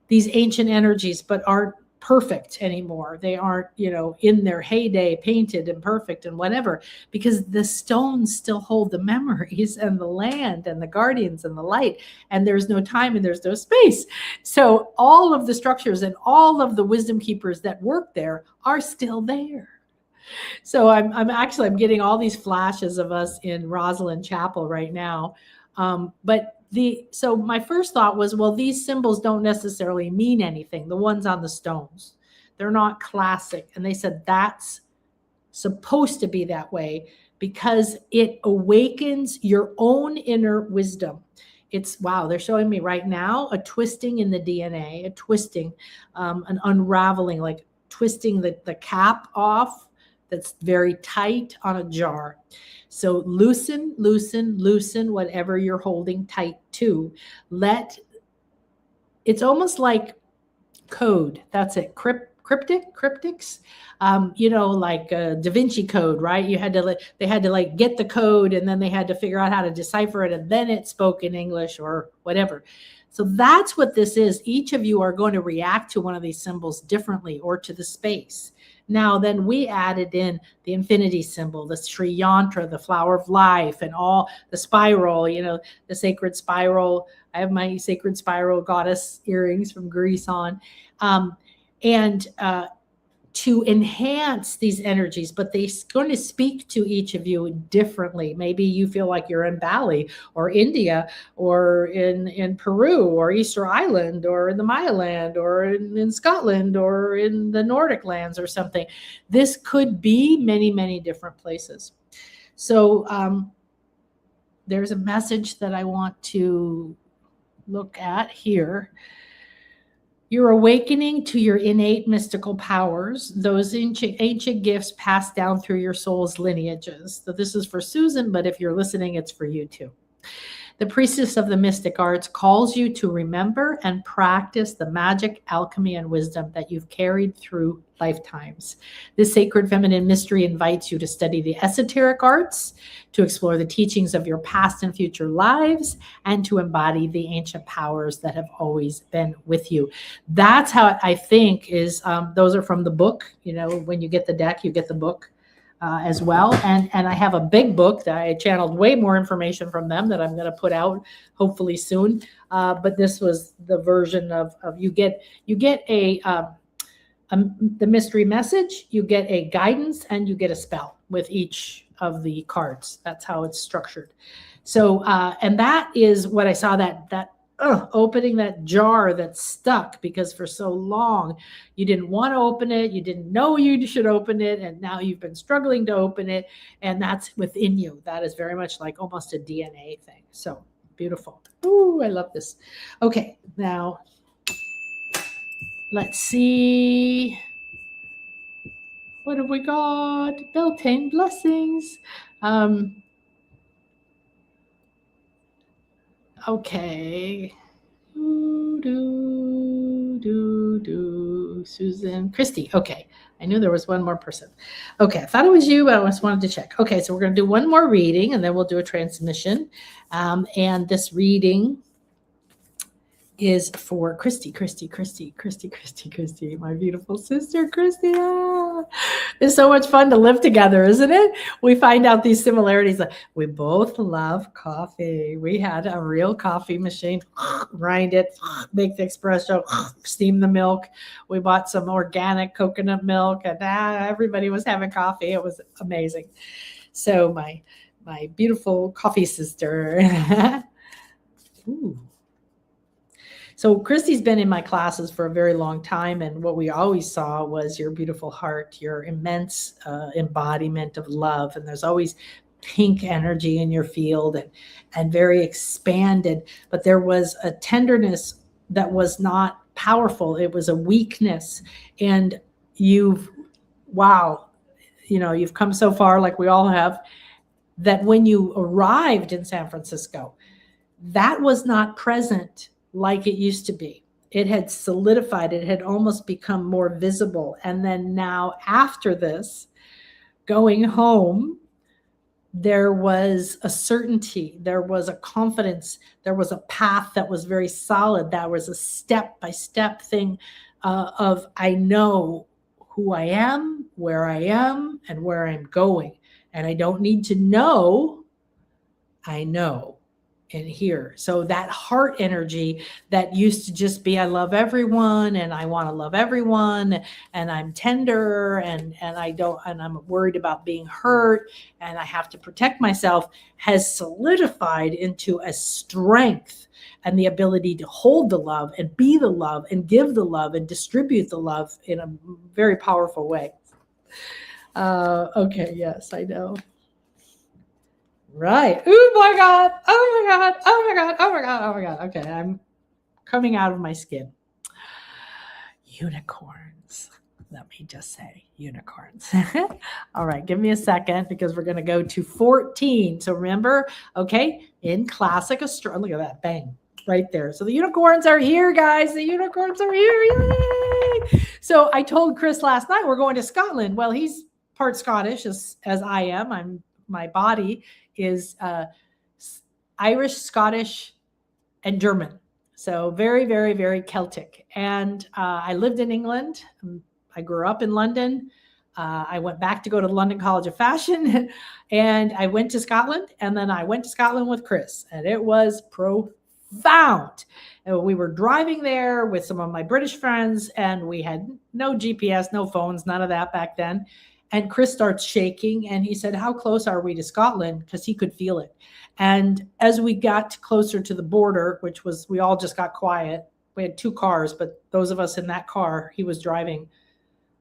these ancient energies but aren't perfect anymore. They aren't, in their heyday painted and perfect and whatever, because the stones still hold the memories and the land and the guardians and the light, and there's no time and there's no space. So all of the structures and all of the wisdom keepers that work there are still there. So I'm getting all these flashes of us in Rosalind Chapel right now. So my first thought was, well, these symbols don't necessarily mean anything. The ones on the stones, they're not classic. And they said that's supposed to be that way because it awakens your own inner wisdom. It's, wow, they're showing me right now a twisting in the DNA, a twisting, an unraveling, like twisting the cap off that's very tight on a jar. So loosen whatever you're holding tight to. It's almost like code. That's it. Cryptics, like Da Vinci Code, right? They had to get the code, and then they had to figure out how to decipher it, and then it spoke in English or whatever. So that's what this is. Each of you are going to react to one of these symbols differently, or to the space. Now, then we added in the infinity symbol, the Sri Yantra, the flower of life, and all the spiral, the sacred spiral. I have my sacred spiral goddess earrings from Greece on. To enhance these energies, but they're going to speak to each of you differently. Maybe you feel like you're in Bali or India or in Peru or Easter Island or in the Maya land or in Scotland or in the Nordic lands or something. This could be many, many different places. So there's a message that I want to look at here. You're awakening to your innate mystical powers, those ancient gifts passed down through your soul's lineages. So this is for Susan, but if you're listening, it's for you too. The priestess of the mystic arts calls you to remember and practice the magic, alchemy, and wisdom that you've carried through lifetimes. This sacred feminine mystery invites you to study the esoteric arts, to explore the teachings of your past and future lives, and to embody the ancient powers that have always been with you. That's how I think is, those are from the book. When you get the deck, you get the book. As well. And I have a big book that I channeled way more information from them that I'm going to put out hopefully soon. But this was the version of you get the mystery message, you get a guidance, and you get a spell with each of the cards. That's how it's structured. So, and that is what I saw, that opening that jar that's stuck because for so long you didn't want to open it, you didn't know you should open it, and now you've been struggling to open it, and that's within you. That is very much like almost a DNA thing. So beautiful. Ooh, I love this. Okay, now let's see. What have we got? Beltane blessings. Okay. Susan, Christy. Okay. I knew there was one more person. Okay. I thought it was you, but I just wanted to check. Okay. So we're going to do one more reading and then we'll do a transmission. And this reading is for Christy, my beautiful sister, Christy. It's so much fun to live together, isn't it? We find out these similarities. We both love coffee. We had a real coffee machine, grind it, make the espresso, steam the milk. We bought some organic coconut milk, and everybody was having coffee. It was amazing. So my beautiful coffee sister. Ooh. So Christy's been in my classes for a very long time, and what we always saw was your beautiful heart, your immense embodiment of love, and there's always pink energy in your field, and very expanded, but there was a tenderness that was not powerful. It was a weakness, and you've come so far, like we all have, that when you arrived in San Francisco, that was not present like it used to be. It had solidified. It had almost become more visible. And then now, after this, going home, there was a certainty, there was a confidence, there was a path that was very solid. That was a step-by-step thing of, I know who I am, and where I'm going. And I don't need to know, I know and here. So that heart energy that used to just be, I love everyone and I want to love everyone and I'm tender and I'm worried about being hurt and I have to protect myself, has solidified into a strength and the ability to hold the love and be the love and give the love and distribute the love in a very powerful way. Okay, yes, I know. Right. Oh my God. Oh my God. Oh my God. Oh my God. Oh my God. Okay. I'm coming out of my skin. Unicorns. Let me just say unicorns. All right. Give me a second because we're going to go to 14. So remember, okay, in classic astrology, look at that. Bang. Right there. So the unicorns are here, guys. The unicorns are here. Yay. So I told Chris last night we're going to Scotland. Well, he's part Scottish as I am. My body is Irish, Scottish, and German. So very, very, very Celtic. And I lived in England. I grew up in London. I went back to go to the London College of Fashion and I went to Scotland. And then I went to Scotland with Chris and it was profound. And we were driving there with some of my British friends and we had no GPS, no phones, none of that back then. And Chris starts shaking and he said, how close are we to Scotland? Because he could feel it. And as we got closer to the border, which was, we all just got quiet. We had 2 cars, but those of us in that car he was driving,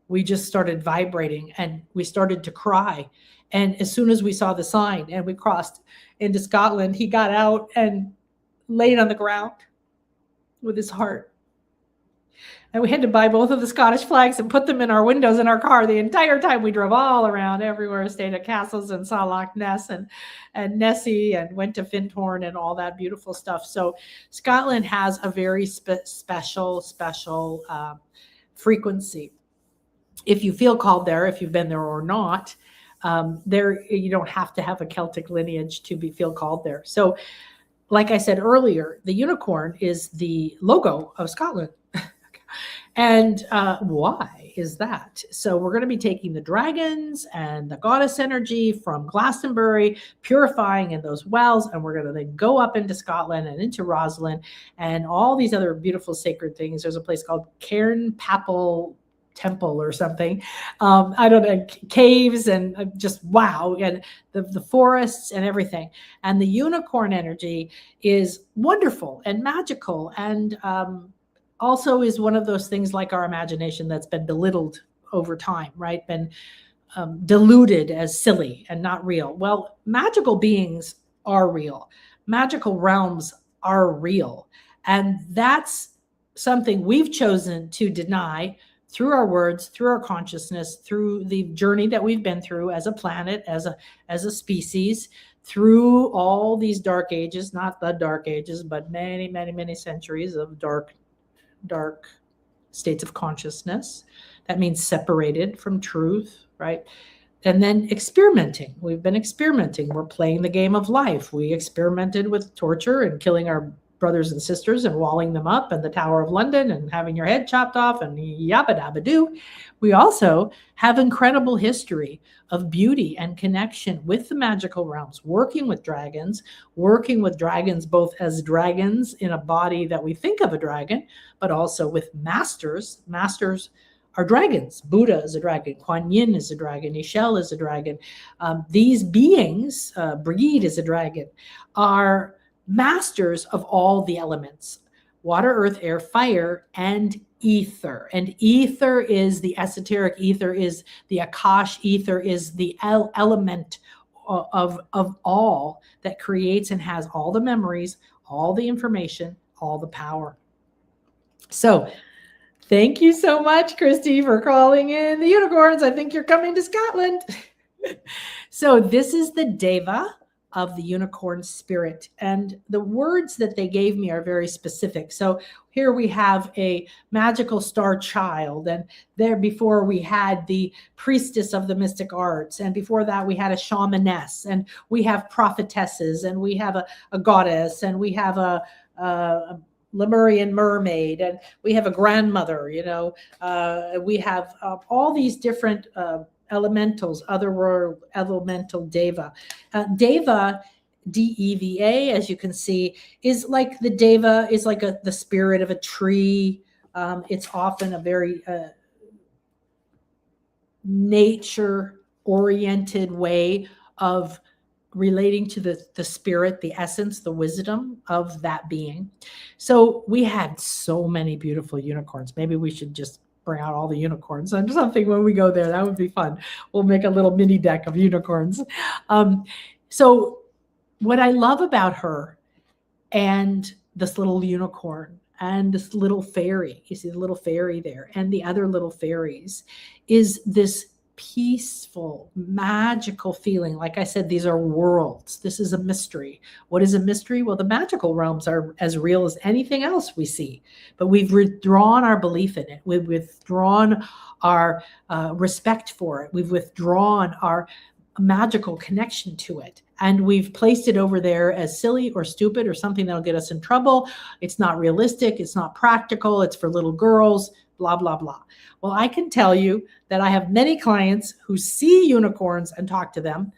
we just started vibrating and we started to cry. And as soon as we saw the sign and we crossed into Scotland, he got out and laid on the ground with his heart. And we had to buy both of the Scottish flags and put them in our windows in our car the entire time. We drove all around everywhere, stayed at castles and saw Loch Ness and Nessie and went to Findhorn and all that beautiful stuff. So Scotland has a very special frequency. If you feel called there, if you've been there or not, there you don't have to have a Celtic lineage to feel called there. So like I said earlier, the unicorn is the logo of Scotland. And why is that? So we're going to be taking the dragons and the goddess energy from Glastonbury, purifying in those wells, and we're going to then go up into Scotland and into Roslin and all these other beautiful sacred things. There's a place called Cairn Papal Temple or something. I don't know, caves and just wow, and the forests and everything. And the unicorn energy is wonderful and magical and also is one of those things like our imagination that's been belittled over time, right? Been diluted as silly and not real. Well, magical beings are real. Magical realms are real. And that's something we've chosen to deny through our words, through our consciousness, through the journey that we've been through as a planet, as a species, through all these dark ages, not the dark ages, but many, many, many centuries of dark states of consciousness. That means separated from truth, right? And then experimenting. We've been experimenting. We're playing the game of life. We experimented with torture and killing our brothers and sisters and walling them up in the Tower of London and having your head chopped off and yabba dabba doo. We also have incredible history of beauty and connection with the magical realms, working with dragons both as dragons in a body that we think of a dragon, but also with masters. Masters are dragons. Buddha is a dragon. Kuan Yin is a dragon. Ishel is a dragon. These beings, Brigid is a dragon, are masters of all the elements. water, earth, air, fire, and ether. And ether is the esoteric, ether is the Akash, ether is the element of all that creates and has all the memories, all the information, all the power. So thank you so much, Christy, for calling in the unicorns. I think you're coming to Scotland. So this is the Deva of the unicorn spirit. And the words that they gave me are very specific. So here we have a magical star child. And there before we had the priestess of the mystic arts. And before that we had a shamaness. And we have prophetesses. And we have a goddess. And we have a Lemurian mermaid. And we have a grandmother, we have all these different elementals, otherworld elemental Deva. Deva, D-E-V-A, as you can see, is like the Deva is like the spirit of a tree. It's often a very nature-oriented way of relating to the spirit, the essence, the wisdom of that being. So we had so many beautiful unicorns. Maybe we should just bring out all the unicorns and something when we go there. That would be fun. We'll make a little mini deck of unicorns. So what I love about her and this little unicorn and this little fairy, you see the little fairy there, and the other little fairies, is this peaceful, magical feeling. Like I said, these are worlds. This is a mystery. What is a mystery? Well, the magical realms are as real as anything else we see, but we've withdrawn our belief in it. We've withdrawn our respect for it. We've withdrawn our magical connection to it. And we've placed it over there as silly or stupid or something that'll get us in trouble. It's not realistic. It's not practical. It's for little girls, blah, blah, blah. Well, I can tell you that I have many clients who see unicorns and talk to them.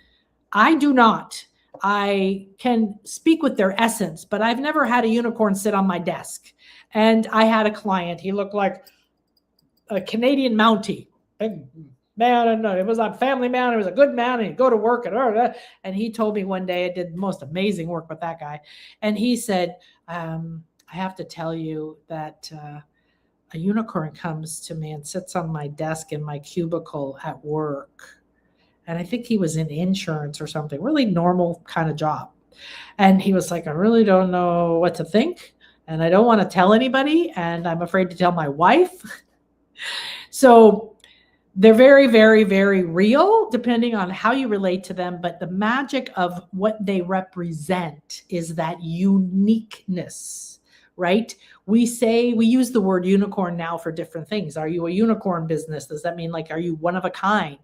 I do not. I can speak with their essence, but I've never had a unicorn sit on my desk. And I had a client, he looked like a Canadian Mountie. Big man, and it was a family man, it was a good man, and he'd go to work, and he told me one day, I did the most amazing work with that guy. And he said, I have to tell you that a unicorn comes to me and sits on my desk in my cubicle at work. And I think he was in insurance or something, really normal kind of job. And he was like, I really don't know what to think. And I don't want to tell anybody. And I'm afraid to tell my wife. So they're very, very, very real, depending on how you relate to them. But the magic of what they represent is that uniqueness, right? We use the word unicorn now for different things. Are you a unicorn business? Does that mean like, are you one of a kind?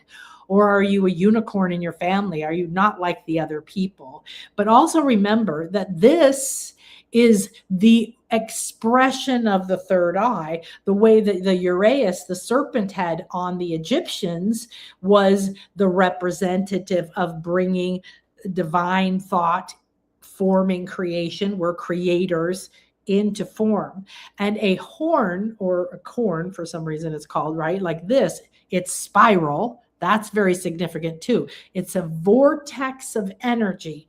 Or are you a unicorn in your family? Are you not like the other people? But also remember that this is the expression of the third eye. The way that the uraeus, the serpent head on the Egyptians, was the representative of bringing divine thought, forming creation. We're creators into form. And a horn, or a corn for some reason it's called, right? Like this, it's spiral. That's very significant too. It's a vortex of energy,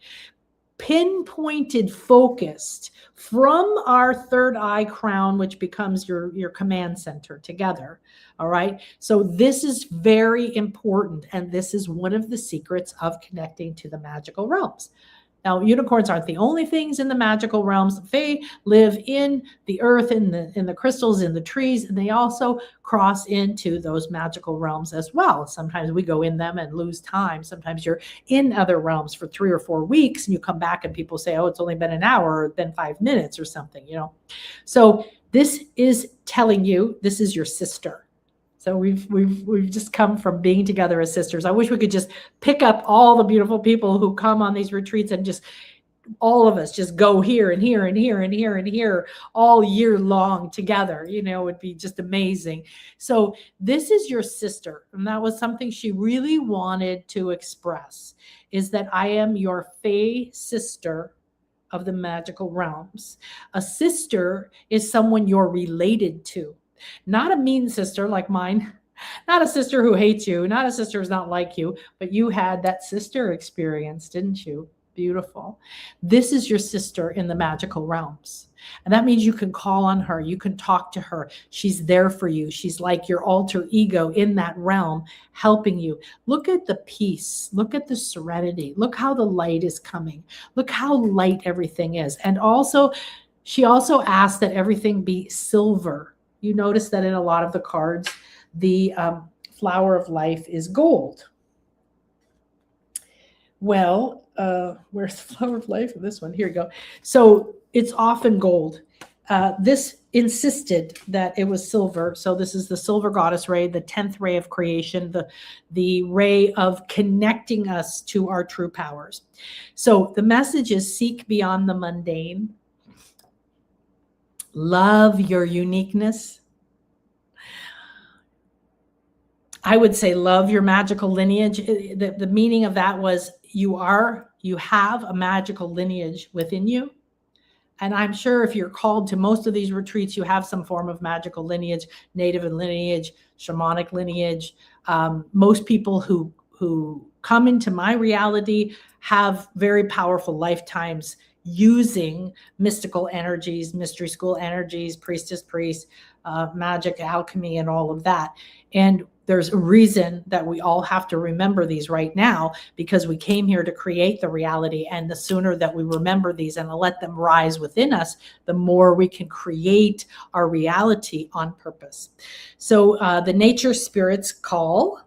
pinpointed, focused from our third eye crown, which becomes your command center together. All right. So this is very important. And this is one of the secrets of connecting to the magical realms. Now, unicorns aren't the only things in the magical realms. They live in the earth, in the crystals, in the trees, and they also cross into those magical realms as well. Sometimes we go in them and lose time. Sometimes you're in other realms for 3 or 4 weeks, and you come back and people say, oh, it's only been an hour, or been 5 minutes or something, So this is telling you this is your sister. So we've just come from being together as sisters. I wish we could just pick up all the beautiful people who come on these retreats and just all of us just go here and here and here and here and here all year long together. It would be just amazing. So this is your sister. And that was something she really wanted to express, is that I am your fae sister of the magical realms. A sister is someone you're related to. Not a mean sister like mine, not a sister who hates you, not a sister who's not like you, but you had that sister experience, didn't you? Beautiful. This is your sister in the magical realms. And that means you can call on her. You can talk to her. She's there for you. She's like your alter ego in that realm, helping you. Look at the peace. Look at the serenity. Look how the light is coming. Look how light everything is. And also, she also asked that everything be silver. You notice that in a lot of the cards, the flower of life is gold. Well, where's the flower of life in this one? Here we go. So it's often gold. This insisted that it was silver. So this is the silver goddess ray, the 10th ray of creation, the ray of connecting us to our true powers. So the message is seek beyond the mundane. Love your uniqueness. I would say love your magical lineage. The meaning of that was you have a magical lineage within you. And I'm sure if you're called to most of these retreats, you have some form of magical lineage, native lineage, shamanic lineage. Most people who come into my reality have very powerful lifetimes using mystical energies, mystery school energies, priestess, priest, magic, alchemy, and all of that. And there's a reason that we all have to remember these right now, because we came here to create the reality. And the sooner that we remember these and let them rise within us, the more we can create our reality on purpose. So the nature spirits call.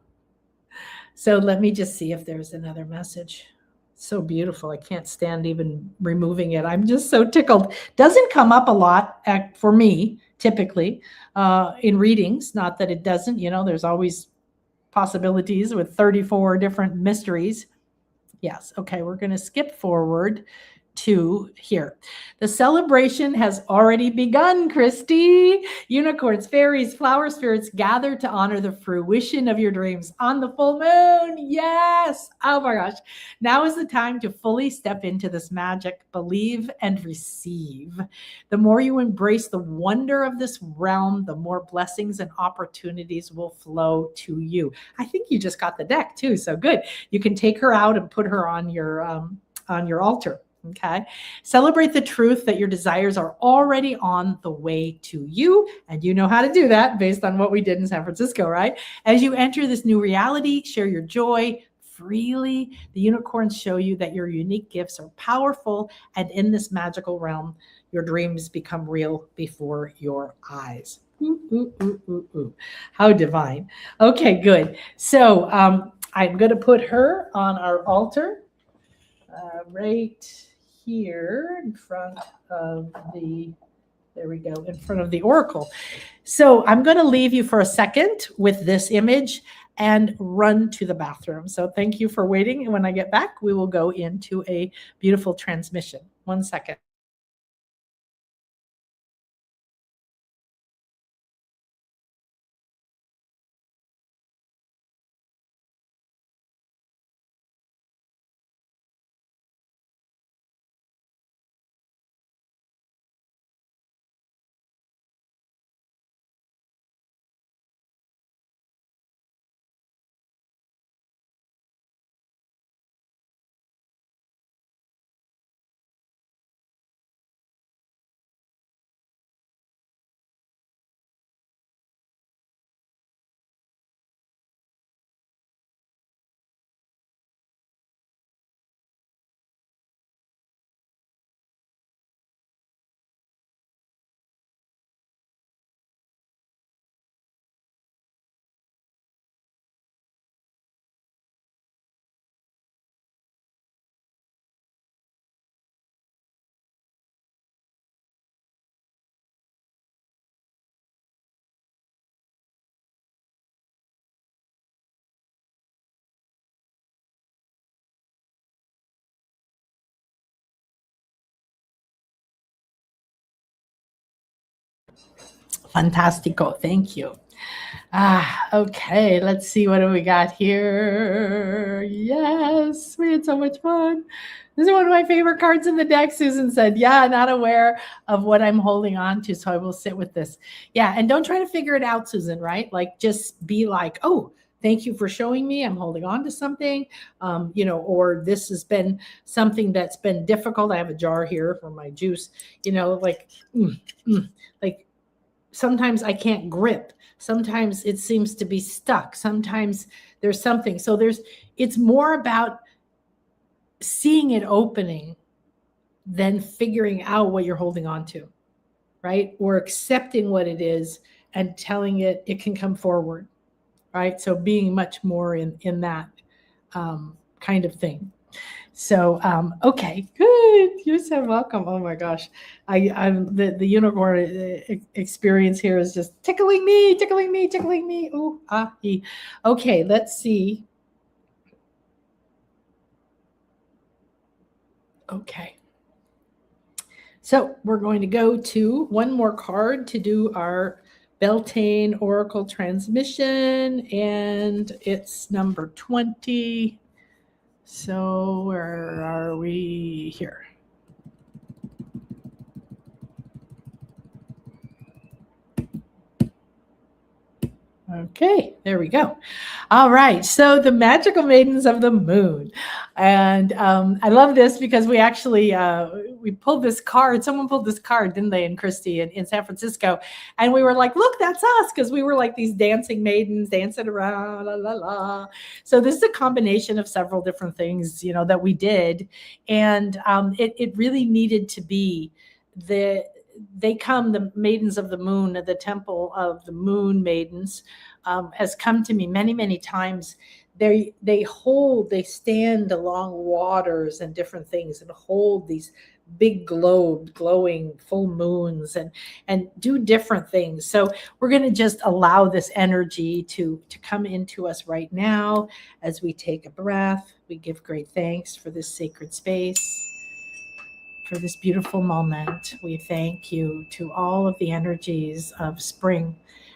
So let me just see if there's another message. So beautiful. I can't stand even removing it. I'm just so tickled. Doesn't come up a lot for me, typically, in readings. Not that it doesn't, there's always possibilities with 34 different mysteries. Yes. Okay. We're going to skip forward to here. The celebration has already begun, Christy. Unicorns, fairies, flower spirits gather to honor the fruition of your dreams on the full moon. Yes. Oh my gosh. Now is the time to fully step into this magic, believe and receive. The more you embrace the wonder of this realm, the more blessings and opportunities will flow to you. I think you just got the deck too. So good. You can take her out and put her on your altar. Okay. Celebrate the truth that your desires are already on the way to you. And you know how to do that based on what we did in San Francisco, right? As you enter this new reality, share your joy freely. The unicorns show you that your unique gifts are powerful. And in this magical realm, your dreams become real before your eyes. Ooh, ooh, ooh, ooh, ooh. How divine. Okay, good. So I'm going to put her on our altar right here in front of there we go, in front of the oracle. So I'm going to leave you for a second with this image and run to the bathroom. So thank you for waiting. And when I get back, we will go into a beautiful transmission. 1 second. Fantastico. Thank you. Okay. Let's see. What do we got here? Yes, we had so much fun. This is one of my favorite cards in the deck. Susan said, yeah, not aware of what I'm holding on to, so I will sit with this. Yeah, and don't try to figure it out, Susan, right? Like, just be like, oh, thank you for showing me I'm holding on to something, or this has been something that's been difficult. I have a jar here for my juice, like sometimes I can't grip. Sometimes it seems to be stuck. Sometimes there's something. So it's more about seeing it opening than figuring out what you're holding on to, right? Or accepting what it is and telling it can come forward, right? So being much more in that kind of thing. So, okay, good. You're so welcome. Oh my gosh. I'm the unicorn experience here is just tickling me. Ooh, ah, ee. Okay, let's see. Okay. So we're going to go to one more card to do our Beltane Oracle transmission, and it's number 20. So where are we here? Okay, there we go. All right, so the magical maidens of the moon, and I love this because we actually we pulled this card. Someone pulled this card, didn't they, in Christie in San Francisco, and we were like, "Look, that's us," because we were like these dancing maidens dancing around, la la la. So this is a combination of several different things, that we did, and it really needed to be the maidens of the moon, the temple of the moon maidens, has come to me many, many times. They stand along waters and different things and hold these big glowing full moons and do different things. So we're going to just allow this energy to come into us right now as we take a breath. We give great thanks for this sacred space, for this beautiful moment. We thank you to all of the energies of spring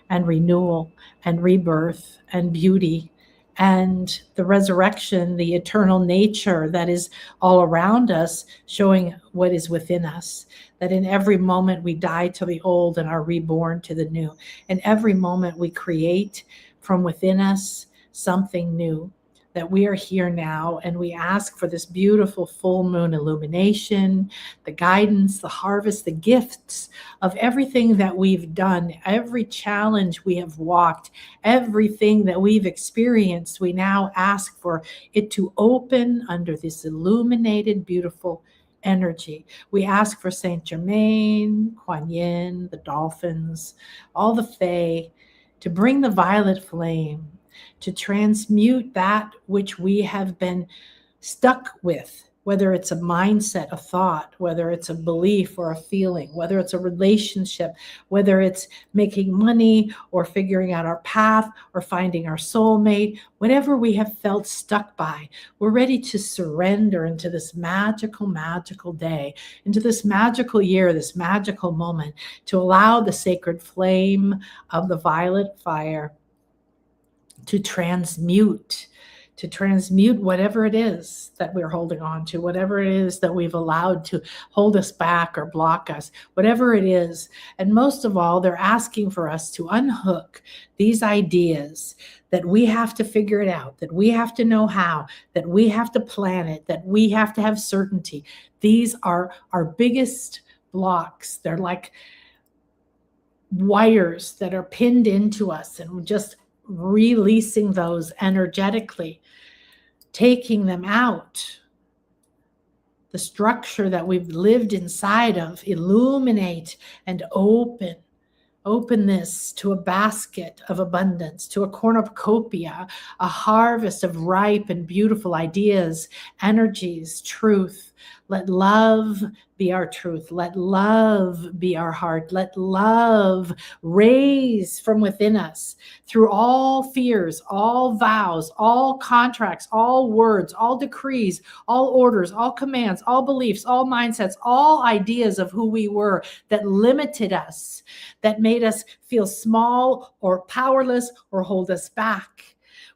and renewal and rebirth and beauty and the resurrection, the eternal nature that is all around us, showing what is within us. That in every moment we die to the old and are reborn to the new. In every moment we create from within us something new. That we are here now and we ask for this beautiful full moon illumination, the guidance, the harvest, the gifts of everything that we've done, every challenge we have walked, everything that we've experienced. We now ask for it to open under this illuminated, beautiful energy. We ask for Saint Germain, Kuan Yin, the dolphins, all the fae, to bring the violet flame, to transmute that which we have been stuck with, whether it's a mindset, a thought, whether it's a belief or a feeling, whether it's a relationship, whether it's making money or figuring out our path or finding our soulmate, whatever we have felt stuck by. We're ready to surrender into this magical, magical day, into this magical year, this magical moment, to allow the sacred flame of the violet fire to transmute whatever it is that we're holding on to, whatever it is that we've allowed to hold us back or block us, whatever it is. And most of all, they're asking for us to unhook these ideas that we have to figure it out, that we have to know how, that we have to plan it, that we have to have certainty. These are our biggest blocks. They're like wires that are pinned into us, and just releasing those energetically, taking them out. The structure that we've lived inside of, illuminate and open this to a basket of abundance, to a cornucopia, a harvest of ripe and beautiful ideas, energies, truth. Let love be our truth. Let love be our heart. Let love raise from within us through all fears, all vows, all contracts, all words, all decrees, all orders, all commands, all beliefs, all mindsets, all ideas of who we were that limited us, that made us feel small or powerless or hold us back.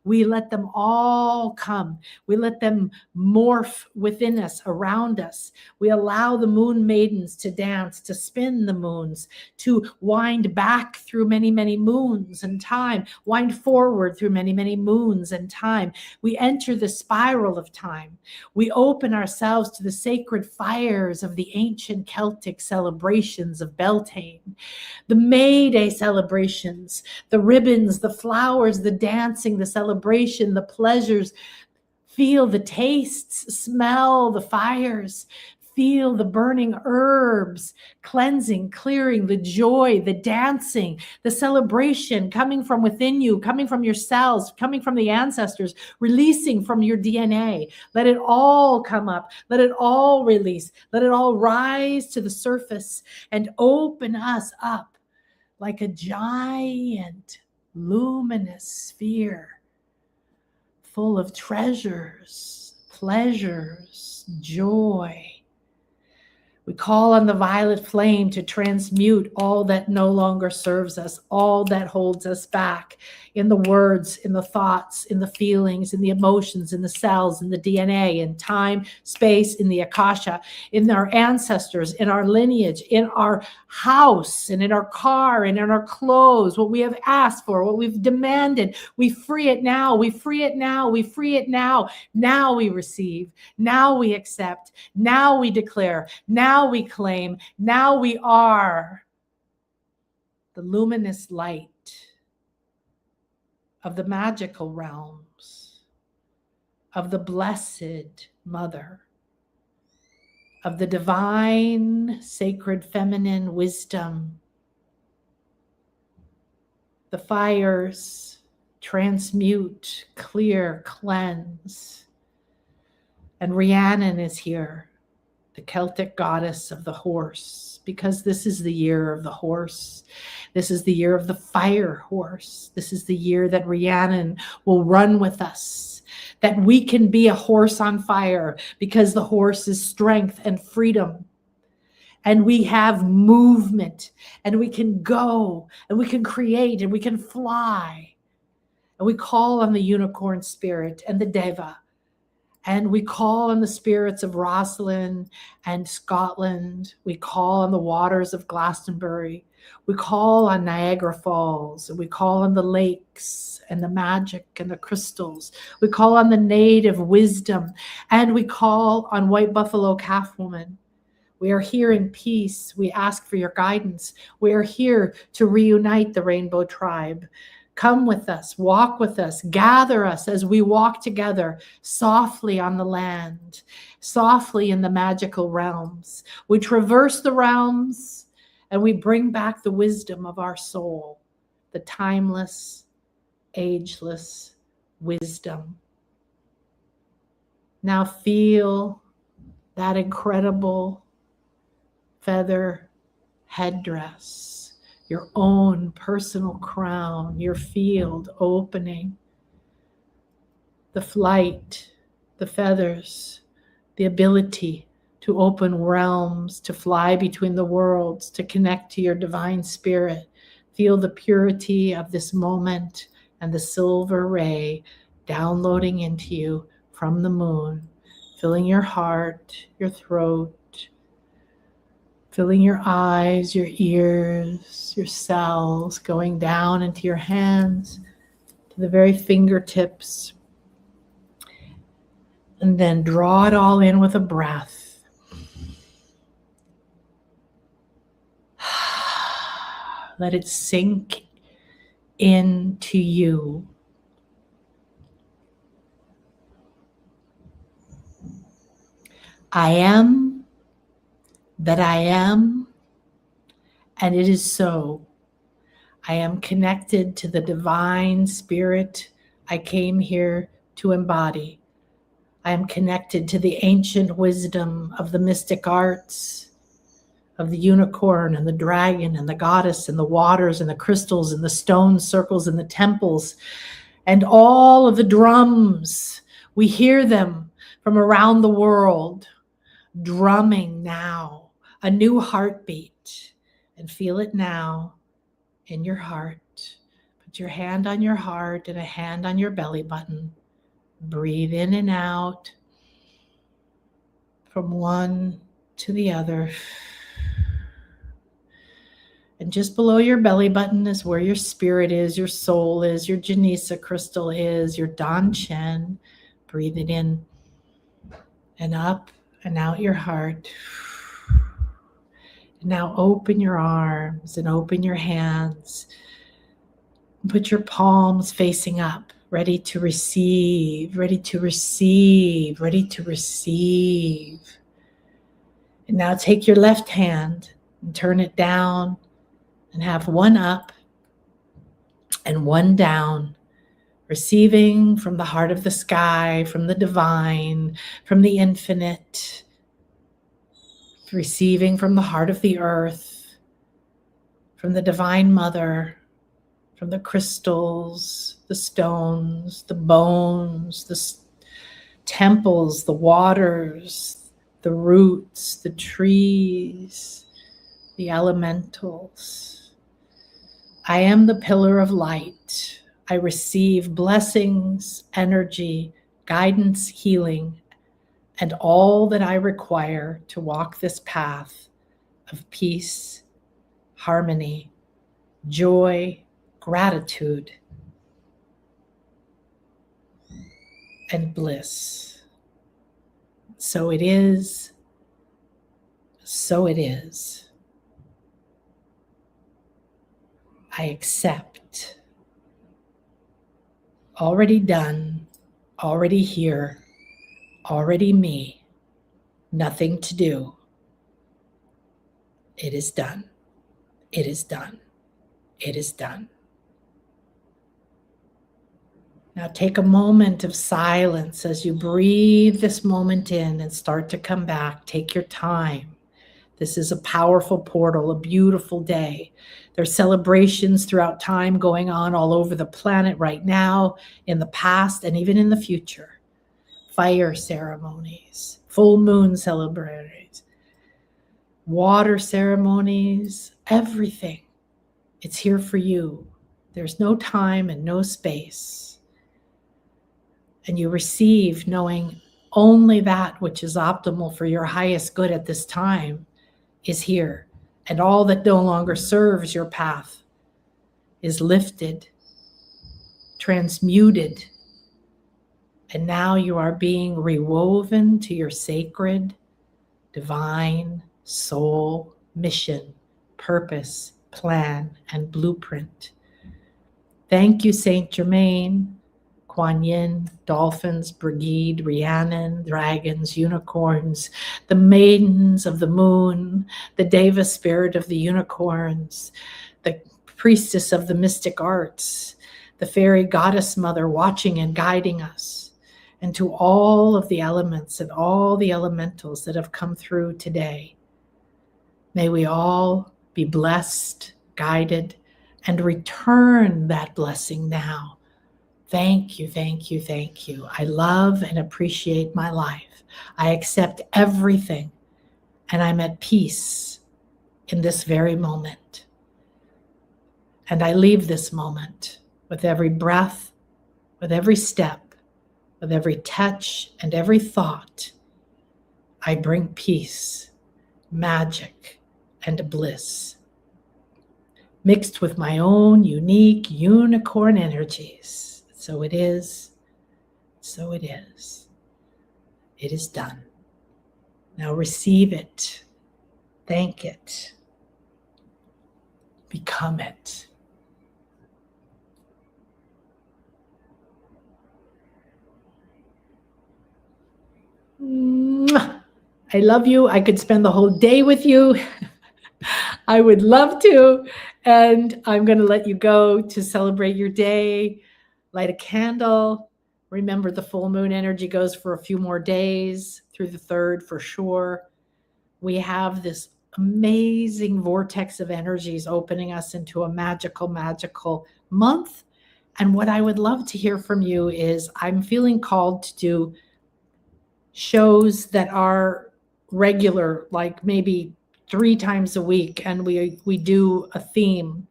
We let them all come. We let them morph within us, around us. We allow the moon maidens to dance, to spin the moons, to wind back through many, many moons and time, wind forward through many, many moons and time. We enter the spiral of time. We open ourselves to the sacred fires of the ancient Celtic celebrations of Beltane, the May Day celebrations, the ribbons, the flowers, the dancing, the celebration, the pleasures. Feel the tastes, smell the fires, feel the burning herbs, cleansing, clearing, the joy, the dancing, the celebration coming from within you, coming from your cells, coming from the ancestors, releasing from your DNA. Let it all come up. Let it all release. Let it all rise to the surface and open us up like a giant luminous sphere full of treasures, pleasures, joy. We call on the violet flame to transmute all that no longer serves us, all that holds us back in the words, in the thoughts, in the feelings, in the emotions, in the cells, in the DNA, in time, space, in the Akasha, in our ancestors, in our lineage, in our house, and in our car, and in our clothes, what we have asked for, what we've demanded. We free it now. We free it now. We free it now. Now we receive. Now we accept. Now we declare. Now we claim. Now we are the luminous light of the magical realms, of the Blessed Mother, of the divine, sacred, feminine wisdom. The fires transmute, clear, cleanse. And Rhiannon is here, the Celtic goddess of the horse, because this is the year of the horse. This is the year of the fire horse. This is the year that Rhiannon will run with us, that we can be a horse on fire, because the horse is strength and freedom. And we have movement, and we can go, and we can create, and we can fly. And we call on the unicorn spirit and the Deva. And we call on the spirits of Rosslyn and Scotland. We call on the waters of Glastonbury. We call on Niagara Falls. And we call on the lakes and the magic and the crystals. We call on the native wisdom. And we call on White Buffalo Calf Woman. We are here in peace. We ask for your guidance. We are here to reunite the Rainbow Tribe. Come with us, walk with us, gather us as we walk together softly on the land, softly in the magical realms. We traverse the realms and we bring back the wisdom of our soul, the timeless, ageless wisdom. Now feel that incredible feather headdress, your own personal crown, your field opening, the flight, the feathers, the ability to open realms, to fly between the worlds, to connect to your divine spirit. Feel the purity of this moment and the silver ray downloading into you from the moon, filling your heart, your throat, filling your eyes, your ears, your cells, going down into your hands, to the very fingertips. And then draw it all in with a breath. Let it sink into you. I am that I am, and it is so. I am connected to the divine spirit I came here to embody. I am connected to the ancient wisdom of the mystic arts, of the unicorn and the dragon and the goddess and the waters and the crystals and the stone circles and the temples and all of the drums. We hear them from around the world, drumming now. A new heartbeat, and feel it now in your heart. Put your hand on your heart and a hand on your belly button. Breathe in and out from one to the other. And just below your belly button is where your spirit is, your soul is, your Janisa crystal is, your Dan Shen. Breathe it in and up and out your heart. And now open your arms and open your hands. Put your palms facing up, ready to receive, ready to receive, ready to receive. And now take your left hand and turn it down and have one up and one down, receiving from the heart of the sky, from the divine, from the infinite, receiving from the heart of the earth, from the divine mother, from the crystals, the stones, the bones, the temples, the waters, the roots, the trees, the elementals. I am the pillar of light. I receive blessings, energy, guidance, healing, and all that I require to walk this path of peace, harmony, joy, gratitude, and bliss. So it is. So it is. I accept. Already done, already here, already me. Nothing to do. It is done. It is done. It is done. Now take a moment of silence as you breathe this moment in and start to come back. Take your time. This is a powerful portal, a beautiful day. There's celebrations throughout time going on all over the planet right now, in the past, and even in the future. Fire ceremonies, full moon celebrations, water ceremonies, everything. It's here for you. There's no time and no space. And you receive knowing only that which is optimal for your highest good at this time is here. And all that no longer serves your path is lifted, transmuted. And now you are being rewoven to your sacred, divine soul mission, purpose, plan, and blueprint. Thank you, Saint Germain, Kuan Yin, dolphins, Brigid, Rhiannon, dragons, unicorns, the maidens of the moon, the Deva spirit of the unicorns, the priestess of the mystic arts, the fairy goddess mother watching and guiding us, and to all of the elements and all the elementals that have come through today. May we all be blessed, guided, and return that blessing now. Thank you, thank you, thank you. I love and appreciate my life. I accept everything, and I'm at peace in this very moment. And I leave this moment with every breath, with every step, with every touch and every thought. I bring peace, magic, and bliss, mixed with my own unique unicorn energies. So it is, so it is. It is done. Now receive it, thank it, become it. Mwah. I love you. I could spend the whole day with you. I would love to. And I'm going to let you go to celebrate your day. Light a candle. Remember, the full moon energy goes for a few more days through the 3rd for sure. We have this amazing vortex of energies opening us into a magical, magical month. And what I would love to hear from you is I'm feeling called to do shows that are regular, like maybe 3 times a week. And we do a theme,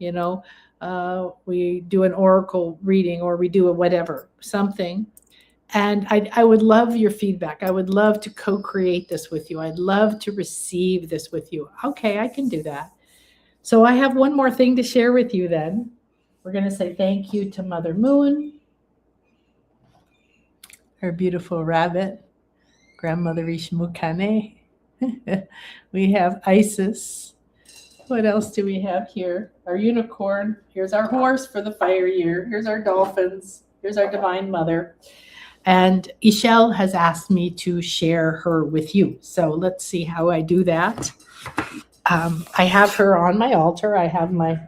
we do an oracle reading, or we do a whatever, something. And I would love your feedback. I would love to co-create this with you. I'd love to receive this with you. Okay, I can do that. So I have one more thing to share with you then. We're going to say thank you to Mother Moon, her beautiful rabbit, Grandmother Ishmukane. We have Isis. What else do we have here? Our unicorn. Here's our horse for the fire year. Here's our dolphins. Here's our Divine Mother. And Ishel has asked me to share her with you. So let's see how I do that. I have her on my altar. I have my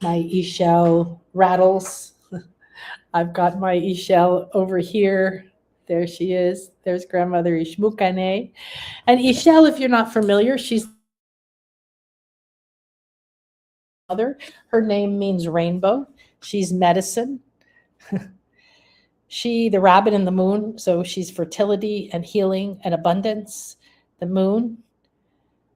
Ishel rattles. I've got my Ishel over here. There she is. There's Grandmother Ishmukane. And Ishel, if you're not familiar, she's mother. Her name means rainbow. She's medicine. The rabbit in the moon, so she's fertility and healing and abundance. The moon.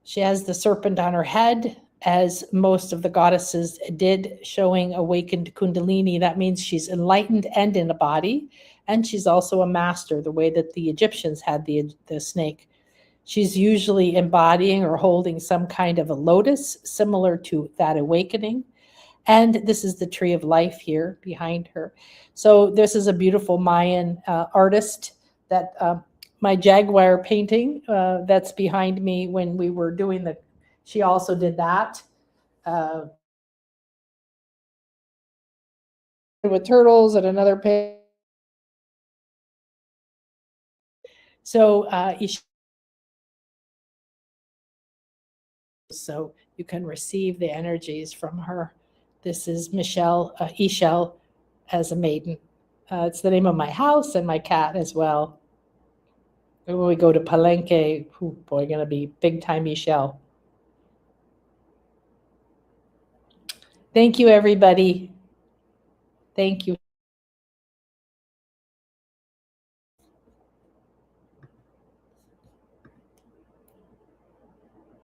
She has the serpent on her head, as most of the goddesses did, showing awakened kundalini. That means she's enlightened and in a body. And she's also a master, the way that the Egyptians had the snake. She's usually embodying or holding some kind of a lotus, similar to that awakening. And this is the tree of life here behind her. So this is a beautiful Mayan artist that my jaguar painting that's behind me when we were doing she also did that. With turtles and another painting. So so you can receive the energies from her. This is Ishel as a maiden. It's the name of my house and my cat as well. And when we go to Palenque, boy, going to be big time Ishel. Thank you, everybody. Thank you.